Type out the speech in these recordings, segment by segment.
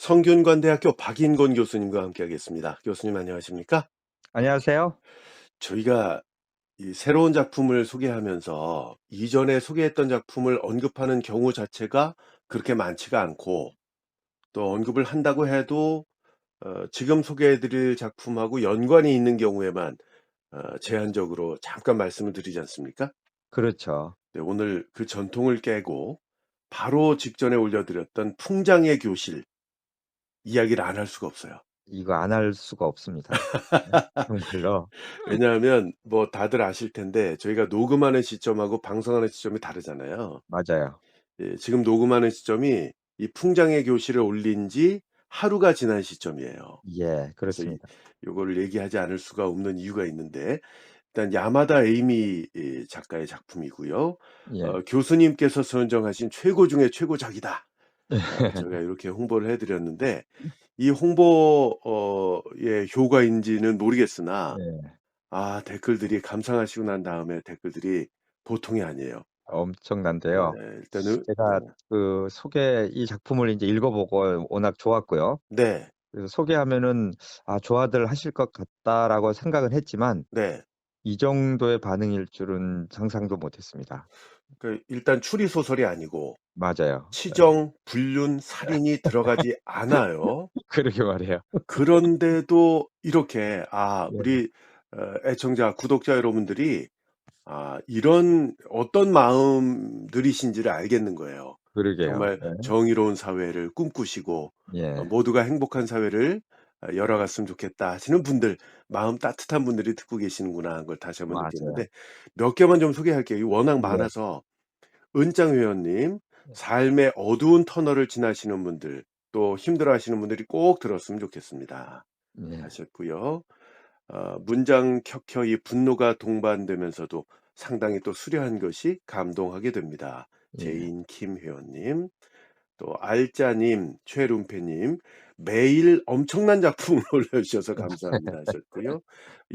성균관대학교 박인권 교수님과 함께하겠습니다. 교수님 안녕하십니까? 안녕하세요. 저희가 이 새로운 작품을 소개하면서 이전에 소개했던 작품을 언급하는 경우 자체가 그렇게 많지가 않고, 또 언급을 한다고 해도 지금 소개해 드릴 작품하고 연관이 있는 경우에만 제한적으로 잠깐 말씀을 드리지 않습니까? 그렇죠. 네, 오늘 그 전통을 깨고 바로 직전에 올려드렸던 풍장의 교실 이야기를 안 할 수가 없어요. 이거 안 할 수가 없습니다. 네. 정말로. 왜냐하면 뭐 다들 아실 텐데 저희가 녹음하는 시점하고 방송하는 시점이 다르잖아요. 맞아요. 예, 지금 녹음하는 시점이 이 풍장의 교실을 올린 지 하루가 지난 시점이에요. 예, 그래서 그렇습니다. 요거를 얘기하지 않을 수가 없는 이유가 있는데, 일단 야마다 에이미 이 작가의 작품이고요. 예. 교수님께서 선정하신 최고 중의 최고작이다. 제가 이렇게 홍보를 해 드렸는데, 이 홍보의 효과인지는 모르겠으나 예. 댓글들이 감상하시고 난 다음에 댓글들이 보통이 아니에요. 네. 엄청난데요. 일단은 제가 이 작품을 인제 읽어 보고 워낙 좋았고요. 네. 그래서 소개하면은 '아 좋아들 하실 것 같다.'라고 생각은 했지만 네. 이 정도의 반응일 줄은 상상도 못 했습니다. 일단 추리 소설이 아니고 맞아요. 예. 치정, 불륜, 살인이 들어가지 않아요. 그러게 말이에요. 그런데도 이렇게 예. 우리 애청자, 구독자 여러분들이 이런 어떤 마음들이신지를 알겠는 거예요. 그러게요. 정말 예. 정의로운 사회를 꿈꾸시고 예. 모두가 행복한 사회를 열어갔으면 좋겠다 하시는 분들, 마음 따뜻한 분들이 듣고 계시는구나 하는 걸 다시 한번 맞아요. 느꼈는데, 몇 개만 좀 소개할게요. 이 워낙 예. 많아서. 은짱 회원님, 삶의 어두운 터널을 지나시는 분들, 또 힘들어하시는 분들이 꼭 들었으면 좋겠습니다 예. 하셨고요. 문장 켜켜이 분노가 동반되면서도 상당히 또 수려한 것이 감동하게 됩니다. 예. 제인 킴 회원님, 또 알짜님, 최룸페님, 매일 엄청난 작품을 올려주셔서 감사합니다 하셨고요.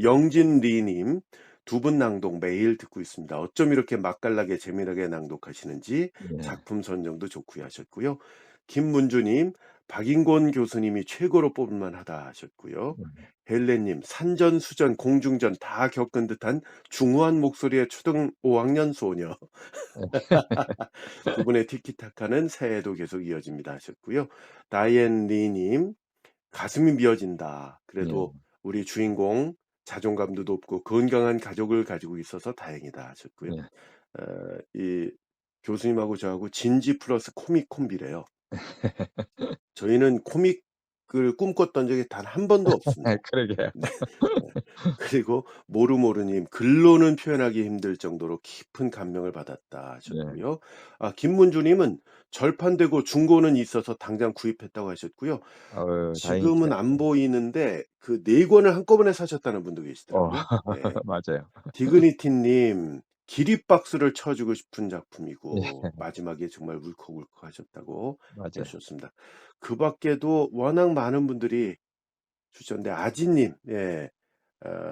영진리님, 두 분 낭독 매일 듣고 있습니다. 어쩜 이렇게 맛깔나게 재미나게 낭독하시는지 예. 작품 선정도 좋고요 하셨고요. 김문주님, 박인권 교수님이 최고로 뽑을만하다 하셨고요. 음. 헬레님, 산전수전 공중전 다 겪은 듯한 중후한 목소리의 초등 5학년 소녀. 두 분의 티키타카는 새해에도 계속 이어집니다 하셨고요. 다이앤 리님, 가슴이 미어진다. 예. 그래도 우리 주인공 자존감도 높고 건강한 가족을 가지고 있어서 다행이다 하셨고요. 예. 이 교수님하고 저하고 진지 플러스 코믹 콤비래요. 저희는 코믹을 꿈꿨던 적이 단 한 번도 없습니다. 그러게요. 네. 네. 그리고 모루모루님, 글로는 표현하기 힘들 정도로 깊은 감명을 받았다 네. 하셨고요. 김문주님은 절판되고 중고는 있어서 당장 구입했다고 하셨고요. 다행이죠. 지금은 안 보이는데 그 4권을 한꺼번에 사셨다는 분도 어 계시더라고요. 네. 맞아요. 디그니티님, 기립박수를 쳐주고 싶은 예. 작품이고 마지막에 정말 울컥울컥하셨다고 해 맞아요. 주셨습니다. 그 밖에도 워낙 많은 분들이 주셨는데, 아지님, 예.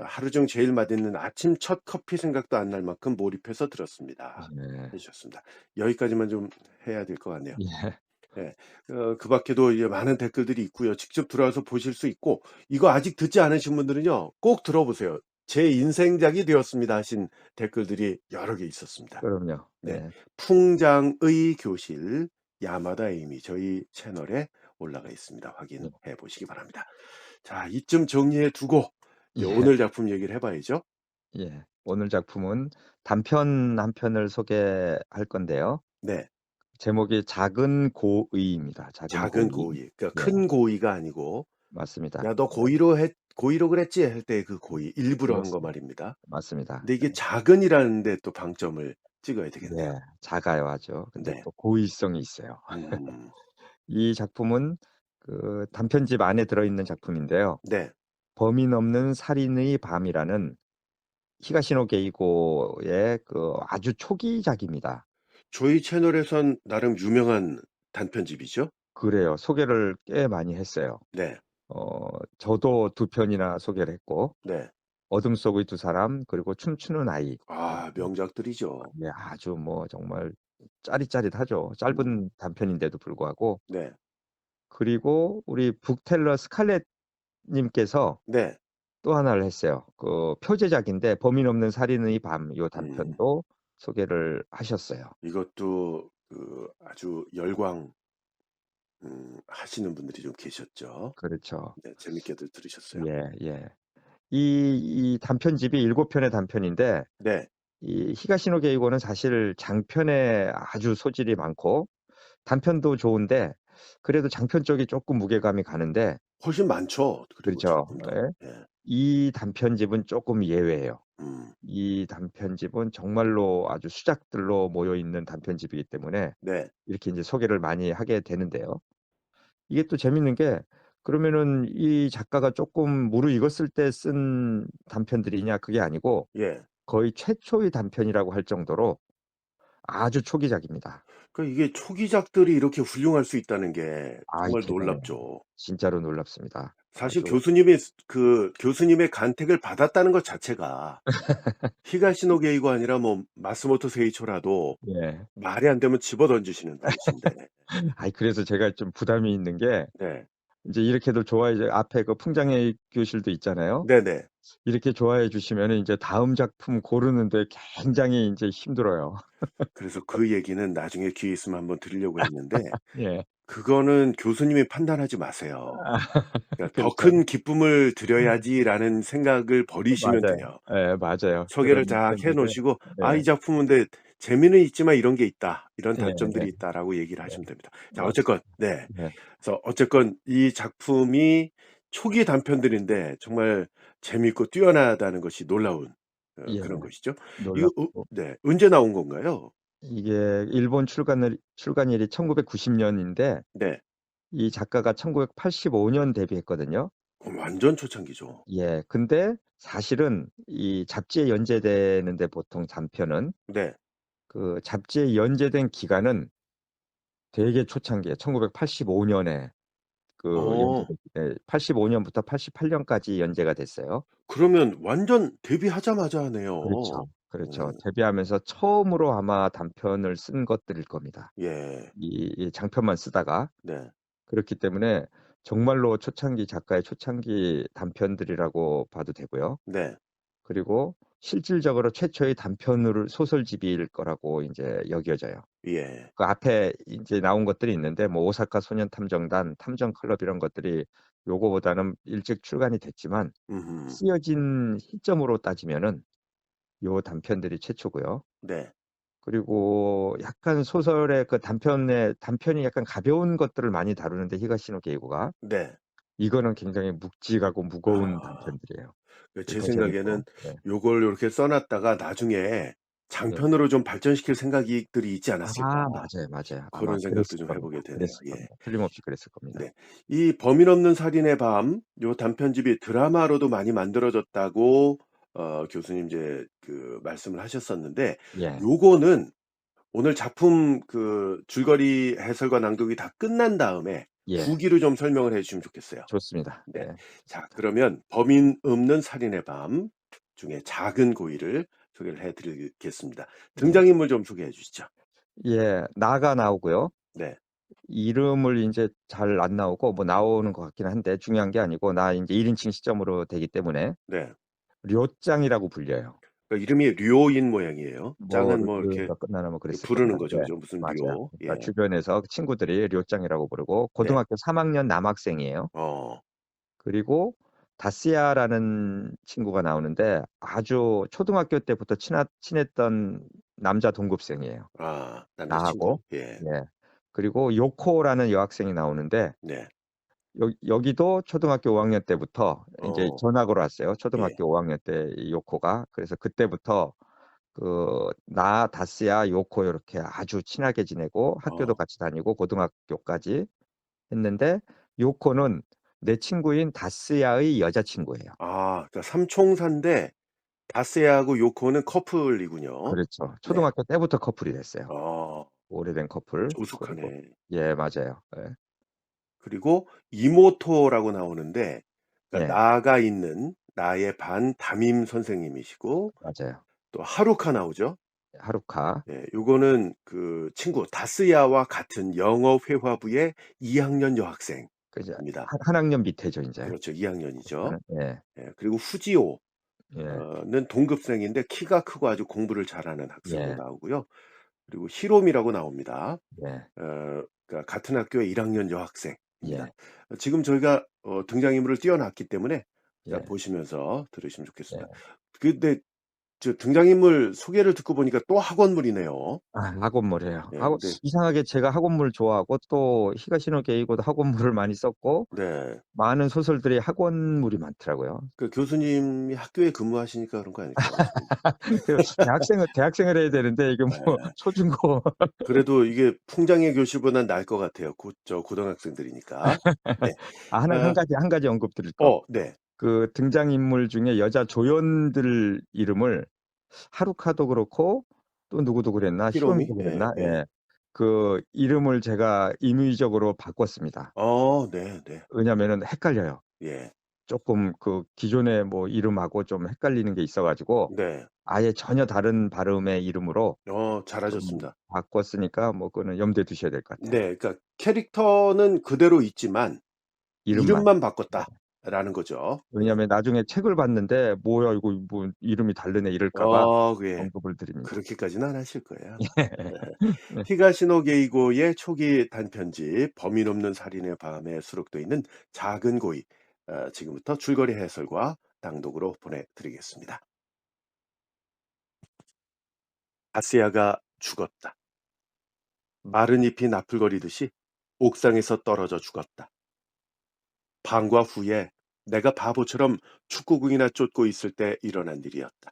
하루 중 제일 맛있는 아침 첫 커피 생각도 안 날 만큼 몰입해서 들었습니다 예. 해 주셨습니다. 여기까지만 좀 해야 될 것 같네요. 예. 예. 그 밖에도 이제 많은 댓글들이 있고요. 직접 들어와서 보실 수 있고, 이거 아직 듣지 않으신 분들은요, 꼭 들어보세요. "제 인생작이 되었습니다." 하신 댓글들이 여러 개 있었습니다. 그럼요. 네. 예. 풍장의 교실, 야마다 에이미, 저희 채널에 올라가 있습니다. 예. 확인해 보시기 바랍니다. 자, 이쯤 정리해 두고 이제 예. 오늘 작품 얘기를 해 봐야죠. 예. 오늘 작품은 단편 한 편을 소개할 건데요. 네. 제목이 작은 고의입니다. 작은 작은 고의. 고의. 그러니까 네. 큰 고의가 아니고 맞습니다. "야, 너 고의로 그랬지?" 할 때 그 고의, 일부러 한 거 그렇습니다. 말입니다. 맞습니다. 근데 이게 예. 작은이라는 데 또 방점을 찍어야 되겠네요. 네. 작아요 아주. 근데 네. 또 고의성이 있어요. 음. 이 작품은 단편집 안에 들어 있는 작품인데요. 네. 범인 없는 살인의 밤이라는 히가시노 게이고의 아주 초기작입니다. 저희 채널에선 나름 유명한 단편집이죠. 그래요. 소개를 꽤 많이 했어요. 네. 저도 두 편이나 소개를 했고 네. 어둠 속의 두 사람 그리고 춤추는 아이. 명작들이죠. 네 아주 뭐 정말 짜릿짜릿하죠. 음. 짧은 단편인데도 불구하고 네. 그리고 우리 북텔러 스칼렛 님께서 네. 또 하나를 했어요. 그 표제작인데 범인 없는 살인의 밤 요 음. 단편도 소개를 하셨어요. 이것도 그 아주 열광 하시는 분들이 좀 계셨죠. 그렇죠. 네. 재밌게들 들으셨어요. 예 예. 이 단편집이 7 편의 단편인데 네. 이 히가시노 게이고는 사실 장편에 아주 소질이 많고 단편도 좋은데 그래도 장편 쪽이 쪼끔 무게감이 가는데 훨씬 많죠. 그리고 그렇죠. 작품도. 예. 예. 이 단편집은 쪼끔 예외예요. 음. 이 단편집은 정말로 아주 수작들로 모여 있는 단편집이기 때문에 네. 이렇게 인제 소개를 많이 하게 되는데요. 이게 또 재밌는 게 그러면은 이 작가가 쪼끔 무르익었을 때 쓴 단편들이냐 그게 아니고 예. 거의 최초의 단편이라고 할 정도로 아주 초기작입니다. 그러니까 이게 초기작들이 이렇게 훌륭할 수 있다는 게 아이 정말 대단해요. 놀랍죠. 진짜로 놀랍습니다. 사실 아주 교수님의 간택을 받았다는 것 자체가 히가시노 게이가 아니라 뭐 마스모토 세이초라도 예. 말이 안 되면 집어던지시는 분이신데. 아이 그래서 제가 좀 부담이 있는 게 네. 인제 이렇게들 좋아해 줘 앞에 그 풍장의 교실도 있잖아요. 네네. 이렇게 좋아해 주시면은 인제 다음 작품 고르는데 굉장히 인제 힘들어요. 그래서 그 얘기는 나중에 기회 있으면 한번 드리려고 했는데 예. 그거는 교수님이 판단하지 마세요. 아 그러니까 '더 그렇죠. 큰 기쁨을 드려야지.'라는 생각을 버리시면 맞아요. 돼요. 예 맞아요. 소개를 그런 딱 그런 해 데서 놓으시고 "아 이 네. 작품은 근데 재미는 있지만 이런 게 있다. 이런 예 네. 단점들이 있다."라고 얘기를 네. 하시면 됩니다. 자 어쨌건 맞습니다. 네. 네. 그래서 어쨌건 이 작품이 초기 단편들인데 정말 재미있고 뛰어나다는 것이 놀라운 예. 그런 것이죠. 이거 놀랍고 네. 언제 나온 건가요? 이게 일본 출간일이 1990 년인데 네. 이 작가가 1985년 데뷔했거든요. 완전 초창기죠. 예. 근데 사실은 이 잡지에 연재되는데 보통 단편은 네. 그 잡지에 연재된 기간은 되게 초창기에 1985 년에 그 어. 연재됐 예 85 년부터 88 년까지 연재가 됐어요. 그러면 완전 데뷔하자마자 하네요. 그렇죠. 그렇죠. 어. 데뷔하면서 처음으로 아마 단편을 쓴 것들일 겁니다. 예. 이 장편만 쓰다가. 네. 그렇기 때문에 정말로 초창기 작가의 초창기 단편들이라고 봐도 되고요. 네. 그리고 실질적으로 최초의 단편으로 소설집일 거라고 인제 여겨져요. 예. 그 앞에 인제 나온 것들이 있는데 뭐 오사카 소년 탐정단, 탐정 클럽 이런 것들이 요거보다는 일찍 출간이 됐지만 음음. 쓰여진 시점으로 따지면은 요 단편들이 최초고요. 네. 그리고 약간 소설의 그 단편이 약간 가벼운 것들을 많이 다루는데 히가시노 게이고가 네. 이거는 굉장히 묵직하고 무거운 아. 단편들이에요. 그게 제 더 재밌고. 생각에는 네. 요걸 요렇게 써 놨다가 나중에 네. 장편으로 좀 발전시킬 생각이 들이 있지 아 않았을까. 맞아요, 맞아요. 아마 그런 생각도 그랬을 좀 해 보게 겁니다. 되네요. 그랬을 예. 겁니다. 틀림없이 그랬을 겁니다. 네. 이 범인 없는 살인의 밤 요 단편집이 드라마로도 많이 만들어졌다고 교수님 이제 그 말씀을 하셨었는데 예. 요거는 오늘 작품 그 줄거리 해설과 낭독이 다 끝난 다음에 예. 후기로 좀 설명을 해 주시면 좋겠어요. 좋습니다. 네. 예. 자 좋습니다. 그러면 범인 없는 살인의 밤 중에 작은 고의를 소개를 해 드리겠습니다. 예. 등장인물 좀 소개해 주시죠. 예. 나가 나오고요. 네. 이름을 인제 잘 안 나오고 뭐 나오는 것 같긴 한데 중요한 게 아니고 나 인제 1 인칭 시점으로 되기 때문에 네. 료짱이라고 불려요. 그러니까 이름이 류오인 모양이에요. 뭐 짱은 뭐 이렇게 르가 끝나나 뭐 그 그랬을 부르는 겁니다. 거죠. 네. 그죠? 무슨 맞아요. 류. 그러니까 예. 주변에서 친구들이 료짱이라고 부르고 네. 고등학교 3 학년 남학생이에요. 어. 그리고 다스야라는 친구가 나오는데 아주 초등학교 때부터 친했던 남자 동급생이에요, 아 남자 친구. 나하고. 예. 예. 그리고 요코라는 여학생이 나오는데 네. 여기도 초등학교 5 학년 때부터 인제 어. 전학을 왔어요, 예. 초등학교 5 학년 때 이 요코가. 그래서 그때부터 그 나, 다스야, 요코 요렇게 아주 친하게 지내고 학교도 어. 같이 다니고 고등학교까지 했는데 요코는 내 친구인 다스야의 여자친구예요. 아 그러니까 삼총사인데 다스야하고 요코는 커플이군요. 그렇죠. 네. 초등학교 때부터 커플이 됐어요. 어. 오래된 커플. 그리고 조숙하네. 예 맞아요. 예. 그리고 이모토라고 나오는데 그러니까 예. 나가 있는 나의 반 담임 선생님이시고 맞아요. 또 하루카 나오죠. 하루카. 예. 요거는 그 친구 다스야와 같은 영어 회화부의 2 학년 여학생. 그죠. 입니다. 한 학년 밑이죠 인제. 그렇죠. 2 학년이죠. 저는 예. 예. 그리고 후지오 예. 는 동급생인데 키가 크고 아주 공부를 잘하는 학생으로 예. 나오고요. 그리고 히롬이라고 나옵니다. 예. 그러니까 같은 학교의 1 학년 여학생입니다. 예. 지금 저희가 등장인물을 띄워 놨기 때문에 자 예. 보시면서 들으시면 좋겠습니다. 예. 근데 저 등장인물 소개를 듣고 보니까 또 학원물이네요. 아 학원물이에요. 예 학원 근데 이상하게 제가 학원물 좋아하고 또 히가시노 게이고도 학원물을 많이 썼고 네. 많은 소설들이 학원물이 많더라고요. 그 교수님이 학교에 근무하시니까 그런 거 아닐까요? 지금 그 대학생을 해야 되는데 이게 뭐 예. 초중고 그래도 이게 풍장의 교실보단 나을 것 같아요. 고등학생들이니까. 네. 아 한 아 가지 언급 드릴 거. 네. 그 등장인물 중에 여자 조연들 이름을 하루카도 그렇고 또 누구도 그랬나? 히로미? 히로미도 그랬나? 예예. 예. 그 이름을 제가 임의적으로 바꿨습니다. 네네. 왜냐면은 헷갈려요. 예. 쪼끔 그 기존의 뭐 이름하고 좀 헷갈리는 게 있어 가지고 네. 아예 전혀 다른 발음의 이름으로 좀 잘하셨습니다. 바꿨으니까 뭐 그거는 염두에 두셔야 될 것 같아요. 네. 그러니까 캐릭터는 그대로 있지만 이름만. '이름만 네. 바꿨다.'라는 거죠. 예. 왜냐하면 나중에 책을 봤는데 '뭐야 이거 뭐 이름이 다르네.' 이럴까 봐 예. 언급을 드립니다. 그렇게까지는 안 하실 거예요 아마. 예. 예. 네. 히가시노 게이고의 초기 단편집 범인 없는 살인의 밤에 수록되어 있는 작은 고의 지금부터 줄거리 해설과 낭독으로 보내 드리겠습니다. 아스야가 죽었다. 마른 잎이 나풀거리듯이 옥상에서 떨어져 죽었다. 방과 후에 내가 바보처럼 축구공이나 쫓고 있을 때 일어난 일이었다.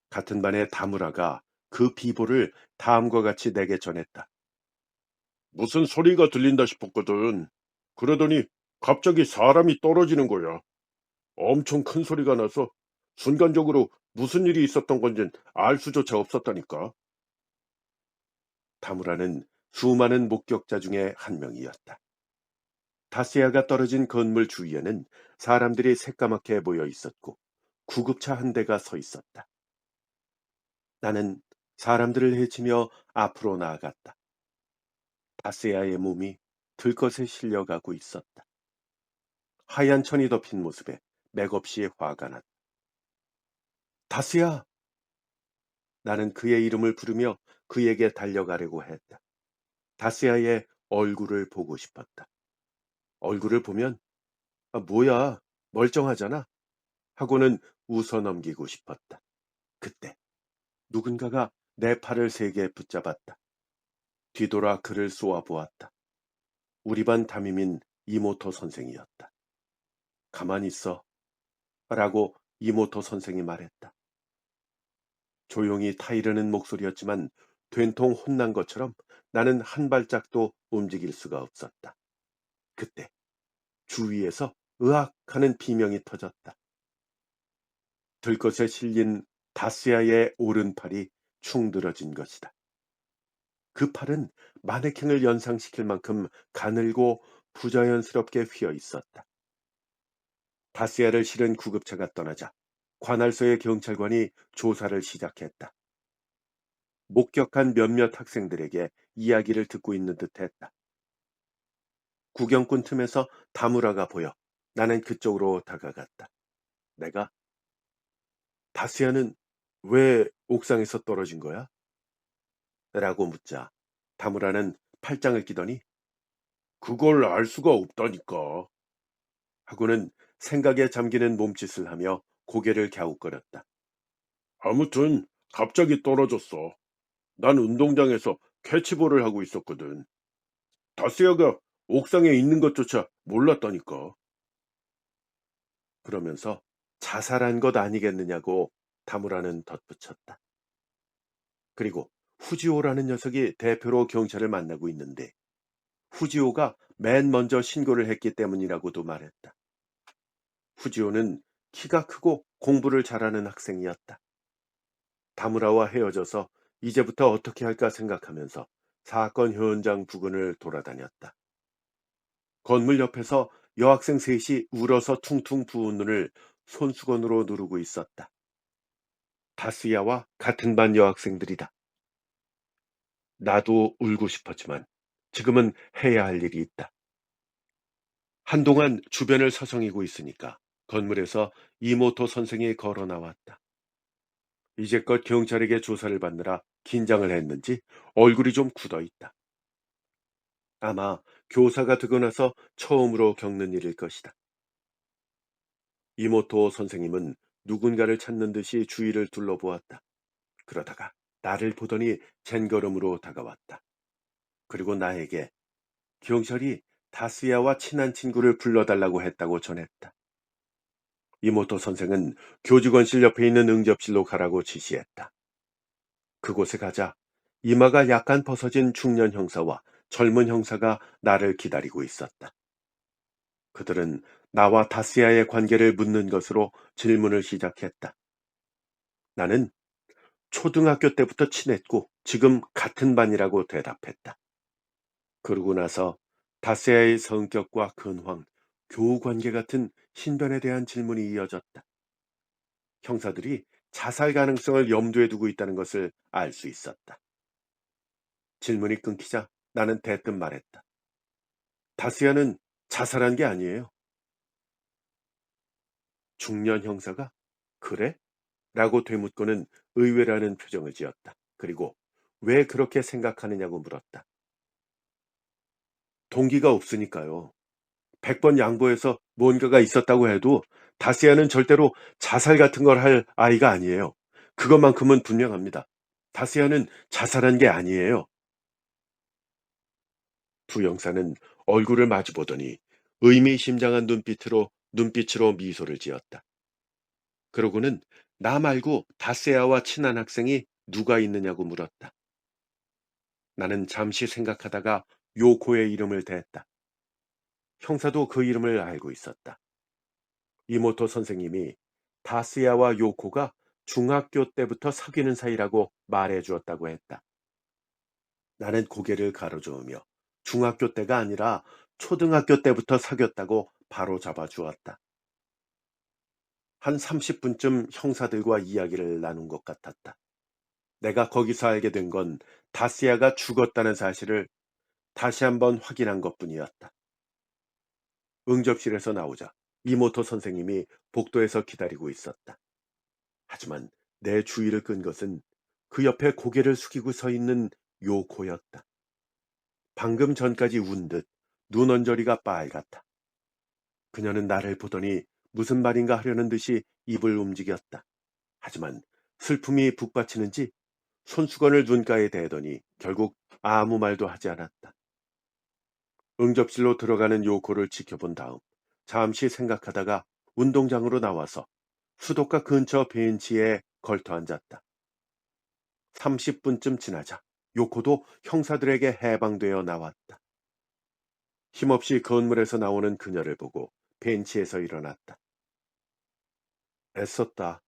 같은 반의 다무라가 그 비보를 다음과 같이 내게 전했다. 무슨 소리가 들린다 싶었거든. 그러더니 갑자기 사람이 떨어지는 거야. 엄청 큰 소리가 나서 순간적으로 무슨 일이 있었던 건진 알 수조차 없었다니까. 다무라는 수많은 목격자 중에 한 명이었다. 다스야가 떨어진 건물 주위에는 사람들이 새까맣게 모여 있었고 구급차 한 대가 서 있었다. 나는 사람들을 헤치며 앞으로 나아갔다. 다스야의 몸이 들것에 실려가고 있었다. 하얀 천이 덮인 모습에 맥없이 화가 났다. 다스야! 나는 그의 이름을 부르며 그에게 달려가려고 했다. 다스야의 얼굴을 보고 싶었다. 얼굴을 보면 뭐야 멀쩡하잖아 하고는 웃어넘기고 싶었다. 그때 누군가가 내 팔을 세게 붙잡았다. 뒤돌아 그를 쏘아보았다. 우리 반 담임인 이모토 선생이었다. 가만히 있어 라고 이모토 선생이 말했다. 조용히 타이르는 목소리였지만 된통 혼난 것처럼 나는 한 발짝도 움직일 수가 없었다. 그때 주위에서 으악 하는 비명이 터졌다. 들것에 실린 다스야의 오른팔이 충들어진 것이다. 그 팔은 마네킹을 연상시킬 만큼 가늘고 부자연스럽게 휘어 있었다. 다스야를 실은 구급차가 떠나자 관할소의 경찰관이 조사를 시작했다. 목격한 몇몇 학생들에게 이야기를 듣고 있는 듯했다. 구경꾼 틈에서 다무라가 보여 나는 그쪽으로 다가갔다. 내가 다스야는 왜 옥상에서 떨어진 거야? 라고 묻자 다무라는 팔짱을 끼더니 그걸 알 수가 없다니까 하고는 생각에 잠기는 몸짓을 하며 고개를 갸웃거렸다. 아무튼 갑자기 떨어졌어. 난 운동장에서 캐치볼을 하고 있었거든. 다스야가 옥상에 있는 것조차 몰랐다니까. 그러면서 자살한 것 아니겠느냐고 다무라는 덧붙였다. 그리고 후지오라는 녀석이 대표로 경찰을 만나고 있는데 후지오가 맨 먼저 신고를 했기 때문이라고도 말했다. 후지오는 키가 크고 공부를 잘하는 학생이었다. 다무라와 헤어져서 이제부터 어떻게 할까 생각하면서 사건 현장 부근을 돌아다녔다. 건물 옆에서 여학생 셋이 울어서 퉁퉁 부은 눈을 손수건으로 누르고 있었다. 다스야와 같은 반 여학생들이다. 나도 울고 싶었지만 지금은 해야 할 일이 있다. 한동안 주변을 서성이고 있으니까 건물에서 이모토 선생이 걸어 나왔다. 이제껏 경찰에게 조사를 받느라 긴장을 했는지 얼굴이 좀 굳어 있다. 아마 교사가 되고 나서 처음으로 겪는 일일 것이다. 이모토 선생님은 누군가를 찾는 듯이 주위를 둘러보았다. 그러다가 나를 보더니 젠걸음으로 다가왔다. 그리고 나에게 경찰이 다스야와 친한 친구를 불러달라고 했다고 전했다. 이모토 선생은 교직원실 옆에 있는 응접실로 가라고 지시했다. 그곳에 가자 이마가 약간 벗어진 중년 형사와 젊은 형사가 나를 기다리고 있었다. 그들은 나와 다스야의 관계를 묻는 것으로 질문을 시작했다. 나는 초등학교 때부터 친했고 지금 같은 반이라고 대답했다. 그러고 나서 다스야의 성격과 근황, 교우 관계 같은 신변에 대한 질문이 이어졌다. 형사들이 자살 가능성을 염두에 두고 있다는 것을 알 수 있었다. 질문이 끊기자 나는 대뜸 말했다. 다스야는 자살한 게 아니에요. 중년 형사가 그래? 라고 되묻고는 의외라는 표정을 지었다. 그리고 왜 그렇게 생각하느냐고 물었다. 동기가 없으니까요. 100번 양보해서 뭔가가 있었다고 해도 다스야는 절대로 자살 같은 걸 할 아이가 아니에요. 그것만큼은 분명합니다. 다스야는 자살한 게 아니에요. 두 형사는 얼굴을 마주보더니 의미심장한 눈빛으로 미소를 지었다. 그러고는 나 말고 다스야와 친한 학생이 누가 있느냐고 물었다. 나는 잠시 생각하다가 요코의 이름을 대했다. 형사도 그 이름을 알고 있었다. 이모토 선생님이 다스야와 요코가 중학교 때부터 사귀는 사이라고 말해 주었다고 했다. 나는 고개를 가로저으며 중학교 때가 아니라 초등학교 때부터 사귀었다고 바로 잡아 주었다. 한 30분쯤 형사들과 이야기를 나눈 것 같았다. 내가 거기서 알게 된 건 다스야가 죽었다는 사실을 다시 한번 확인한 것뿐이었다. 응접실에서 나오자 이모토 선생님이 복도에서 기다리고 있었다. 하지만 내 주의를 끈 것은 그 옆에 고개를 숙이고 서 있는 요코였다. 방금 전까지 운 듯 눈 언저리가 빨갛다. 그녀는 나를 보더니 무슨 말인가 하려는 듯이 입을 움직였다. 하지만 슬픔이 북받치는지 손수건을 눈가에 대더니 결국 아무 말도 하지 않았다. 응접실로 들어가는 요코를 지켜본 다음 잠시 생각하다가 운동장으로 나와서 수도가 근처 벤치에 걸터 앉았다. 30분쯤 지나자 요코도 형사들에게 해방되어 나왔다. 힘없이 건물에서 나오는 그녀를 보고 벤치에서 일어났다. 애썼다.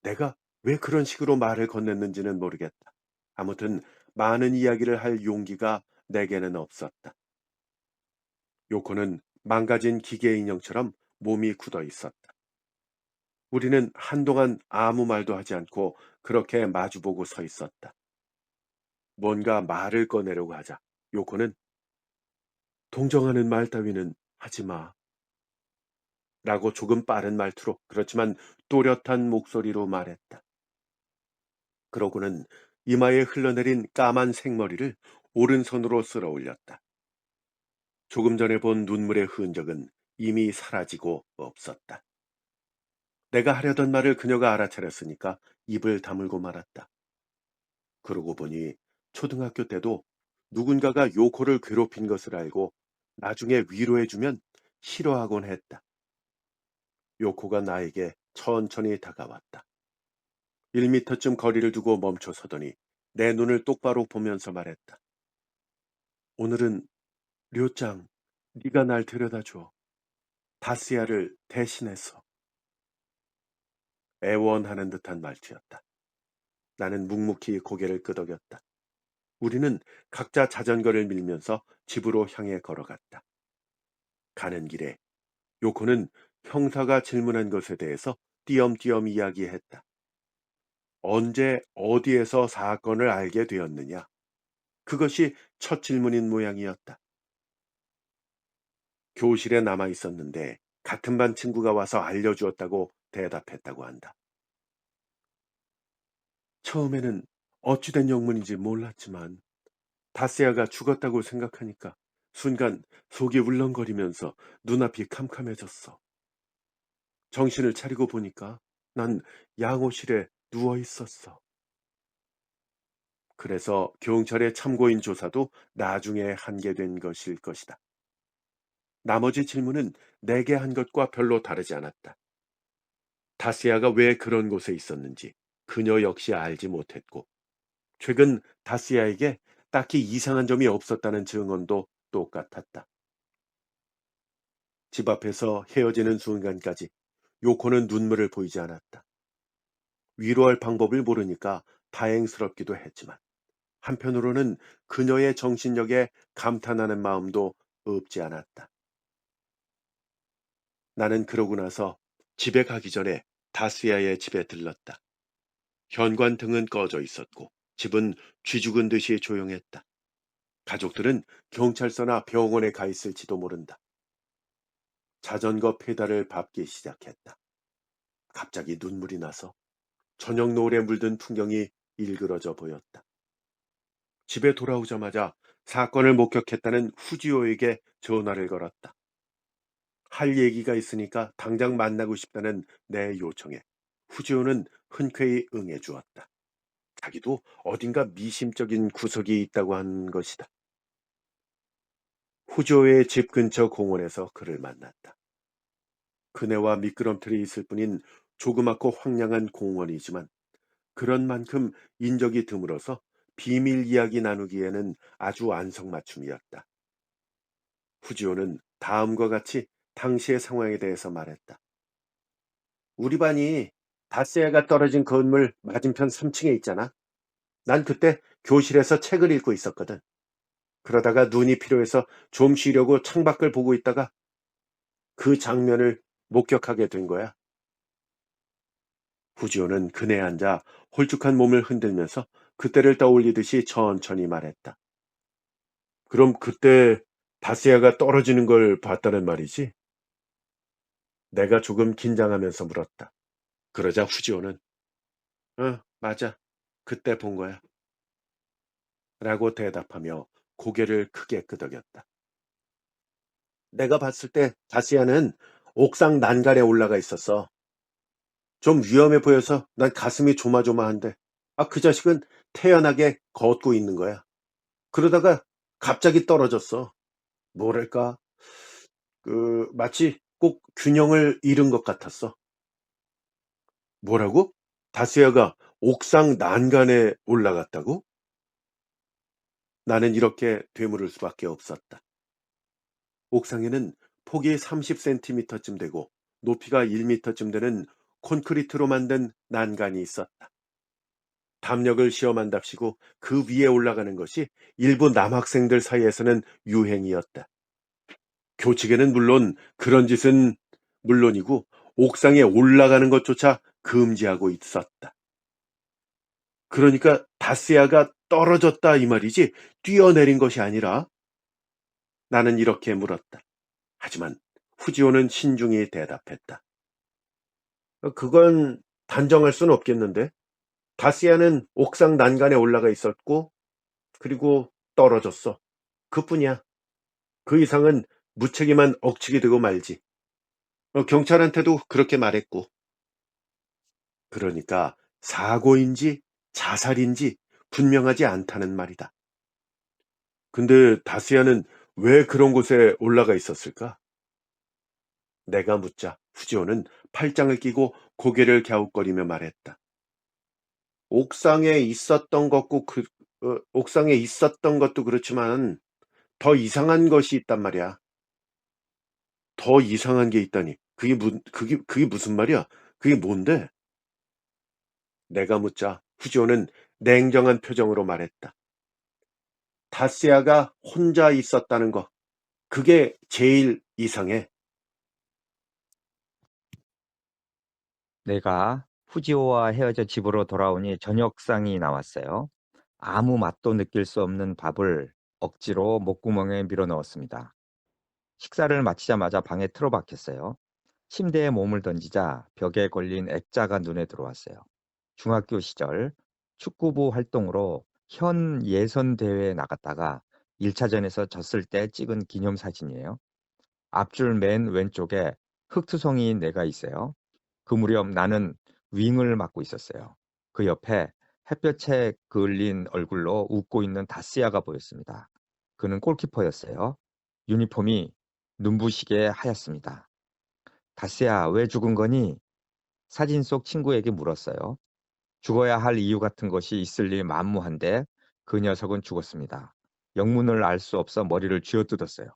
내가 왜 그런 식으로 말을 건넸는지는 모르겠다. 아무튼 많은 이야기를 할 용기가 내게는 없었다. 요코는 망가진 기계 인형처럼 몸이 굳어 있었다. 우리는 한동안 아무 말도 하지 않고 그렇게 마주보고 서 있었다. 뭔가 말을 꺼내려고 하자 요코는 동정하는 말 따위는 하지 마. 라고 조금 빠른 말투로 그렇지만 또렷한 목소리로 말했다. 그러고는 이마에 흘러내린 까만 생머리를 오른손으로 쓸어 올렸다. 조금 전에 본 눈물의 흔적은 이미 사라지고 없었다. 내가 하려던 말을 그녀가 알아차렸으니까 입을 다물고 말았다. 그러고 보니 초등학교 때도 누군가가 요코를 괴롭힌 것을 알고 나중에 위로해주면 싫어하곤 했다. 요코가 나에게 천천히 다가왔다. 1미터쯤 거리를 두고 멈춰 서더니 내 눈을 똑바로 보면서 말했다. 오늘은 료짱, 네가 날 데려다 줘. 다스야를 대신해서. 애원하는 듯한 말투였다. 나는 묵묵히 고개를 끄덕였다. 우리는 각자 자전거를 밀면서 집으로 향해 걸어갔다. 가는 길에 요코는 형사가 질문한 것에 대해서 띄엄띄엄 이야기했다. 언제 어디에서 사건을 알게 되었느냐? 그것이 첫 질문인 모양이었다. 교실에 남아 있었는데 같은 반 친구가 와서 알려주었다고 대답했다고 한다. 처음에는 어찌된 영문인지 몰랐지만 다스야가 죽었다고 생각하니까 순간 속이 울렁거리면서 눈앞이 캄캄해졌어. 정신을 차리고 보니까 난 양호실에 누워 있었어. 그래서 경찰의 참고인 조사도 나중에 하게 된 것일 것이다. 나머지 질문은 내게 한 것과 별로 다르지 않았다. 다스야가 왜 그런 곳에 있었는지 그녀 역시 알지 못했고, 최근 다스야에게 딱히 이상한 점이 없었다는 증언도 똑같았다. 집 앞에서 헤어지는 순간까지 요코는 눈물을 보이지 않았다. 위로할 방법을 모르니까 다행스럽기도 했지만 한편으로는 그녀의 정신력에 감탄하는 마음도 없지 않았다. 나는 그러고 나서 집에 가기 전에 다스야의 집에 들렀다. 현관등은 꺼져 있었고 집은 쥐죽은 듯이 조용했다. 가족들은 경찰서나 병원에 가 있을지도 모른다. 자전거 페달을 밟기 시작했다. 갑자기 눈물이 나서 저녁 노을에 물든 풍경이 일그러져 보였다. 집에 돌아오자마자 사건을 목격했다는 후지오에게 전화를 걸었다. 할 얘기가 있으니까 당장 만나고 싶다는 내 요청에 후지오는 흔쾌히 응해 주었다. 자기도 어딘가 미심적인 구석이 있다고 한 것이다. 후지오의 집 근처 공원에서 그를 만났다. 그네와 미끄럼틀이 있을 뿐인 조그맣고 황량한 공원이지만 그런 만큼 인적이 드물어서 비밀 이야기 나누기에는 아주 안성맞춤이었다. 후지오는 다음과 같이 당시의 상황에 대해서 말했다. 우리 반이 다세아가 떨어진 건물 맞은편 3층에 있잖아. 난 그때 교실에서 책을 읽고 있었거든. 그러다가 눈이 필요해서 좀 쉬려고 창밖을 보고 있다가 그 장면을 목격하게 된 거야. 후지오는 그네에 앉아 홀쭉한 몸을 흔들면서 그때를 떠올리듯이 천천히 말했다. 그럼 그때 다스야가 떨어지는 걸 봤다는 말이지? 내가 조금 긴장하면서 물었다. 그러자 후지오는 맞아. 그때 본 거야. 라고 대답하며 고개를 크게 끄덕였다. 내가 봤을 때 다스야는 옥상 난간에 올라가 있었어. 좀 위험해 보여서 난 가슴이 조마조마한데, 그 자식은 태연하게 걷고 있는 거야. 그러다가 갑자기 떨어졌어. 뭐랄까, 마치 꼭 균형을 잃은 것 같았어. 뭐라고? 다스야가 옥상 난간에 올라갔다고? 나는 이렇게 되물을 수밖에 없었다. 옥상에는 폭이 30cm쯤 되고 높이가 1m쯤 되는 콘크리트로 만든 난간이 있었다. 담력을 시험한답시고 그 위에 올라가는 것이 일부 남학생들 사이에서는 유행이었다. 교칙에는 물론 그런 짓은 물론이고 옥상에 올라가는 것조차 금지하고 있었다. 그러니까 다스야가 떨어졌다 이 말이지 뛰어내린 것이 아니라? 나는 이렇게 물었다. 하지만 후지오는 신중히 대답했다. 그건 단정할 순 없겠는데? 다스야는 옥상 난간에 올라가 있었고 그리고 떨어졌어. 그뿐이야. 그 이상은 무책임한 억측이 되고 말지. 경찰한테도 그렇게 말했고. 그러니까 사고인지 자살인지 분명하지 않다는 말이다. 근데 다스야는 왜 그런 곳에 올라가 있었을까? 내가 묻자 후지오는 팔짱을 끼고 고개를 갸웃거리며 말했다. 옥상에 있었던 것고 옥상에 있었던 것도 그렇지만 더 이상한 것이 있단 말이야. 더 이상한 게 있다니. 그게 무슨 말이야? 그게 뭔데? 내가 묻자 후지오는 냉정한 표정으로 말했다. 다스야가 혼자 있었다는 거. 그게 제일 이상해. 내가 후지오와 헤어져 집으로 돌아오니 저녁상이 나왔어요. 아무 맛도 느낄 수 없는 밥을 억지로 목구멍에 밀어 넣었습니다. 식사를 마치자마자 방에 틀어박혔어요. 침대에 몸을 던지자 벽에 걸린 액자가 눈에 들어왔어요. 중학교 시절 축구부 활동으로 현 예선 대회에 나갔다가 1차전에서 졌을 때 찍은 기념사진이에요. 앞줄 맨 왼쪽에 흑투성이인 내가 있어요. 그 무렵 나는 윙을 맡고 있었어요. 그 옆에 햇볕에 그을린 얼굴로 웃고 있는 다스야가 보였습니다. 그는 골키퍼였어요. 유니폼이 눈부시게 하였습니다. 다스야, 왜 죽은 거니? 사진 속 친구에게 물었어요. 죽어야 할 이유 같은 것이 있을 리 만무한데 그 녀석은 죽었습니다. 영문을 알 수 없어 머리를 쥐어뜯었어요.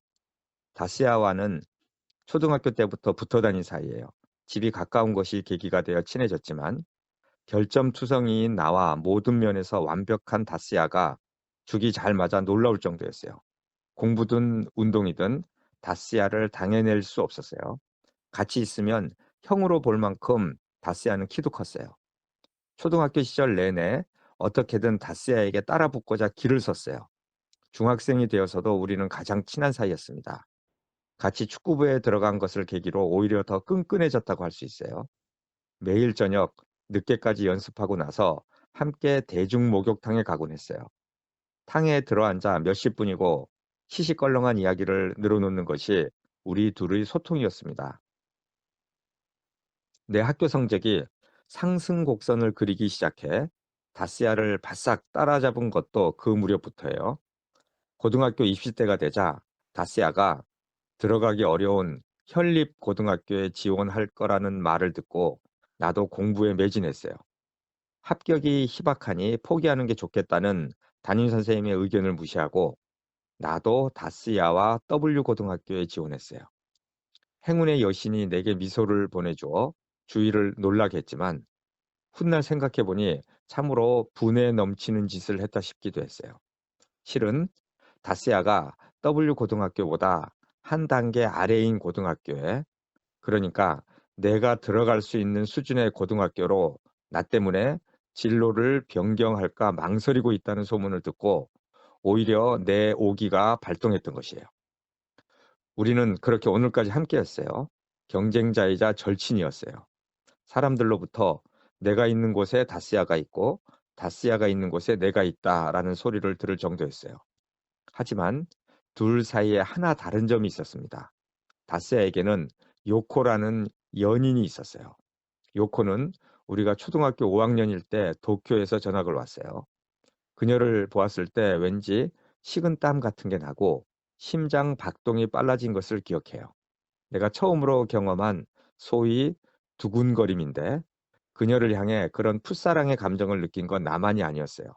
다스야와는 초등학교 때부터 붙어 다닌 사이예요. 집이 가까운 것이 계기가 되어 친해졌지만 결점투성이인 나와 모든 면에서 완벽한 다스야가 죽이 잘 맞아 놀라울 정도였어요. 공부든 운동이든 다스야를 당해낼 수 없었어요. 같이 있으면 형으로 볼 만큼 다스야는 키도 컸어요. 초등학교 시절 내내 어떻게든 다스야에게 따라붙고자 길을 썼어요. 중학생이 되어서도 우리는 가장 친한 사이였습니다. 같이 축구부에 들어간 것을 계기로 오히려 더 끈끈해졌다고 할 수 있어요. 매일 저녁 늦게까지 연습하고 나서 함께 대중 목욕탕에 가곤 했어요. 탕에 들어앉아 몇십 분이고 시시껄렁한 이야기를 늘어놓는 것이 우리 둘의 소통이었습니다. 내 학교 성적이 상승 곡선을 그리기 시작해 다스야를 바싹 따라잡은 것도 그 무렵부터예요. 고등학교 입시 때가 되자 다스야가 들어가기 어려운 현립 고등학교에 지원할 거라는 말을 듣고 나도 공부에 매진했어요. 합격이 희박하니 포기하는 게 좋겠다는 담임 선생님의 의견을 무시하고 나도 다스야와 W 고등학교에 지원했어요. 행운의 여신이 내게 미소를 보내주어 주위를 놀라게 했지만 훗날 생각해보니 참으로 분에 넘치는 짓을 했다 싶기도 했어요. 실은 다스야가 W 고등학교보다 한 단계 아래인 고등학교에, 그러니까 내가 들어갈 수 있는 수준의 고등학교로 나 때문에 진로를 변경할까 망설이고 있다는 소문을 듣고 오히려 내 오기가 발동했던 것이에요. 우리는 그렇게 오늘까지 함께했어요. 경쟁자이자 절친이었어요. 사람들로부터 내가 있는 곳에 다스야가 있고 다스야가 있는 곳에 내가 있다라는 소리를 들을 정도였어요. 하지만 둘 사이에 하나 다른 점이 있었습니다. 다스야에게는 요코라는 연인이 있었어요. 요코는 우리가 초등학교 5학년일 때 도쿄에서 전학을 왔어요. 그녀를 보았을 때 왠지 식은땀 같은 게 나고 심장 박동이 빨라진 것을 기억해요. 내가 처음으로 경험한 소위 두근거림인데 그녀를 향해 그런 풋사랑의 감정을 느낀 건 나만이 아니었어요.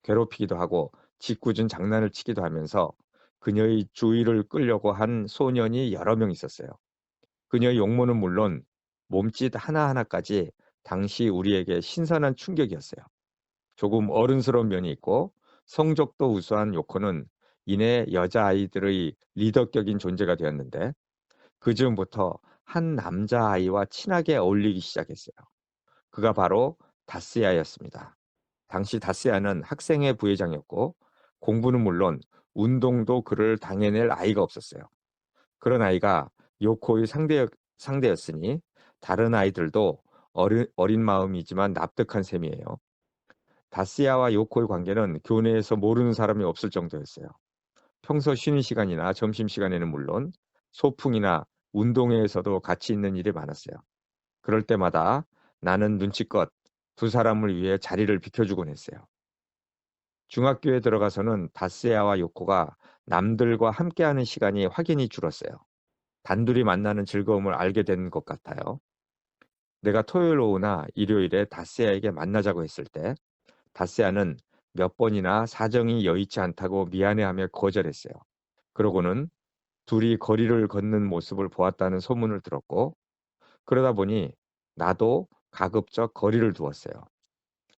괴롭히기도 하고 짓궂은 장난을 치기도 하면서 그녀의 주의를 끌려고 한 소년이 여러 명 있었어요. 그녀의 용모는 물론 몸짓 하나하나까지 당시 우리에게 신선한 충격이었어요. 조금 어른스러운 면이 있고 성적도 우수한 요코는 이내 여자아이들의 리더격인 존재가 되었는데 그 즈음부터 한 남자아이와 친하게 어울리기 시작했어요. 그가 바로 다스야였습니다. 당시 다스야는 학생회 부회장이었고 공부는 물론 운동도 그를 당해낼 아이가 없었어요. 그런 아이가 요코의 상대였으니 다른 아이들도 어린 마음이지만 납득한 셈이에요. 다스야와 요코의 관계는 교내에서 모르는 사람이 없을 정도였어요. 평소 쉬는 시간이나 점심시간에는 물론 소풍이나 운동회에서도 같이 있는 일이 많았어요. 그럴 때마다 나는 눈치껏 두 사람을 위해 자리를 비켜주곤 했어요. 중학교에 들어가서는 다스야와 요코가 남들과 함께하는 시간이 확연히 줄었어요. 단둘이 만나는 즐거움을 알게 된 것 같아요. 내가 토요일 오후나 일요일에 다스야에게 만나자고 했을 때 다스야는 몇 번이나 사정이 여의치 않다고 미안해하며 거절했어요. 그러고는 둘이 거리를 걷는 모습을 보았다는 소문을 들었고 그러다 보니 나도 가급적 거리를 두었어요.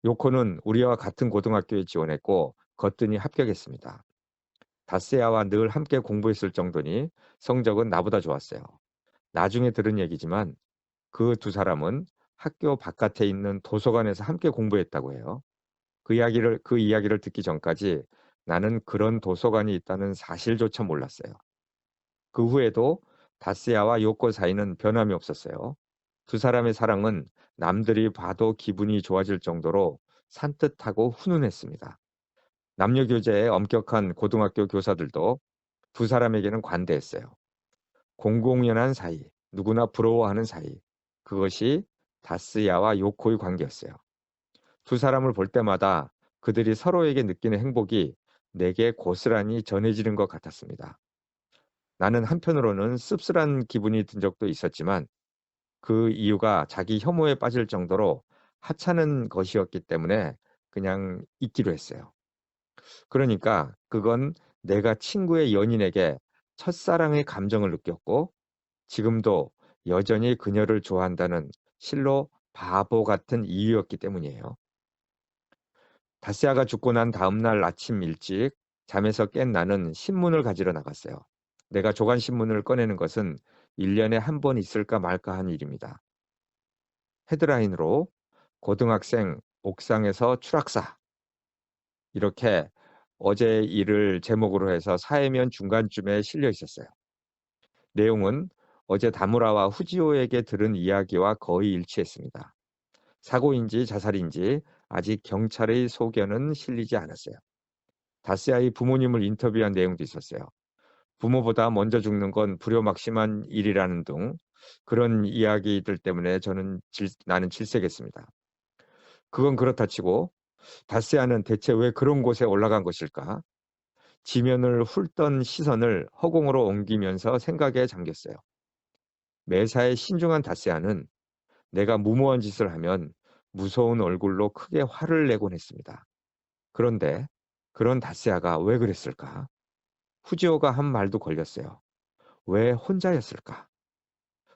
요코는 우리와 같은 고등학교에 지원했고 거뜬히 합격했습니다. 다스야와 늘 함께 공부했을 정도니 성적은 나보다 좋았어요. 나중에 들은 얘기지만 그 두 사람은 학교 바깥에 있는 도서관에서 함께 공부했다고 해요. 그 이야기를 듣기 전까지 나는 그런 도서관이 있다는 사실조차 몰랐어요. 그 후에도 다스야와 요코 사이는 변함이 없었어요. 두 사람의 사랑은 남들이 봐도 기분이 좋아질 정도로 산뜻하고 훈훈했습니다. 남녀 교제에 엄격한 고등학교 교사들도 두 사람에게는 관대했어요. 공공연한 사이, 누구나 부러워하는 사이. 그것이 다스야와 요코의 관계였어요. 두 사람을 볼 때마다 그들이 서로에게 느끼는 행복이 내게 고스란히 전해지는 것 같았습니다. 나는 한편으로는 씁쓸한 기분이 든 적도 있었지만 그 이유가 자기 혐오에 빠질 정도로 하찮은 것이었기 때문에 그냥 잊기로 했어요. 그러니까 그건 내가 친구의 연인에게 첫사랑의 감정을 느꼈고 지금도 여전히 그녀를 좋아한다는 실로 바보 같은 이유였기 때문이에요. 다시아가 죽고 난 다음 날 아침 일찍 잠에서 깬 나는 신문을 가지러 나갔어요. 내가 조간 신문을 꺼내는 것은 1년에 한 번 있을까 말까 한 일입니다. 헤드라인으로 고등학생 옥상에서 추락사 이렇게 어제 일을 제목으로 해서 사회면 중간쯤에 실려 있었어요. 내용은 어제 다무라와 후지오에게 들은 이야기와 거의 일치했습니다. 사고인지 자살인지 아직 경찰의 소견은 실리지 않았어요. 다스야의 부모님을 인터뷰한 내용도 있었어요. 부모보다 먼저 죽는 건 불효막심한 일이라는 등 그런 이야기들 때문에 나는 질색했습니다. 그건 그렇다 치고 다스야는 대체 왜 그런 곳에 올라간 것일까? 지면을 훑던 시선을 허공으로 옮기면서 생각에 잠겼어요. 매사에 신중한 다스야는 내가 무모한 짓을 하면 무서운 얼굴로 크게 화를 내곤 했습니다. 그런데 그런 다스야가 왜 그랬을까? 후지오가 한 말도 걸렸어요. 왜 혼자였을까?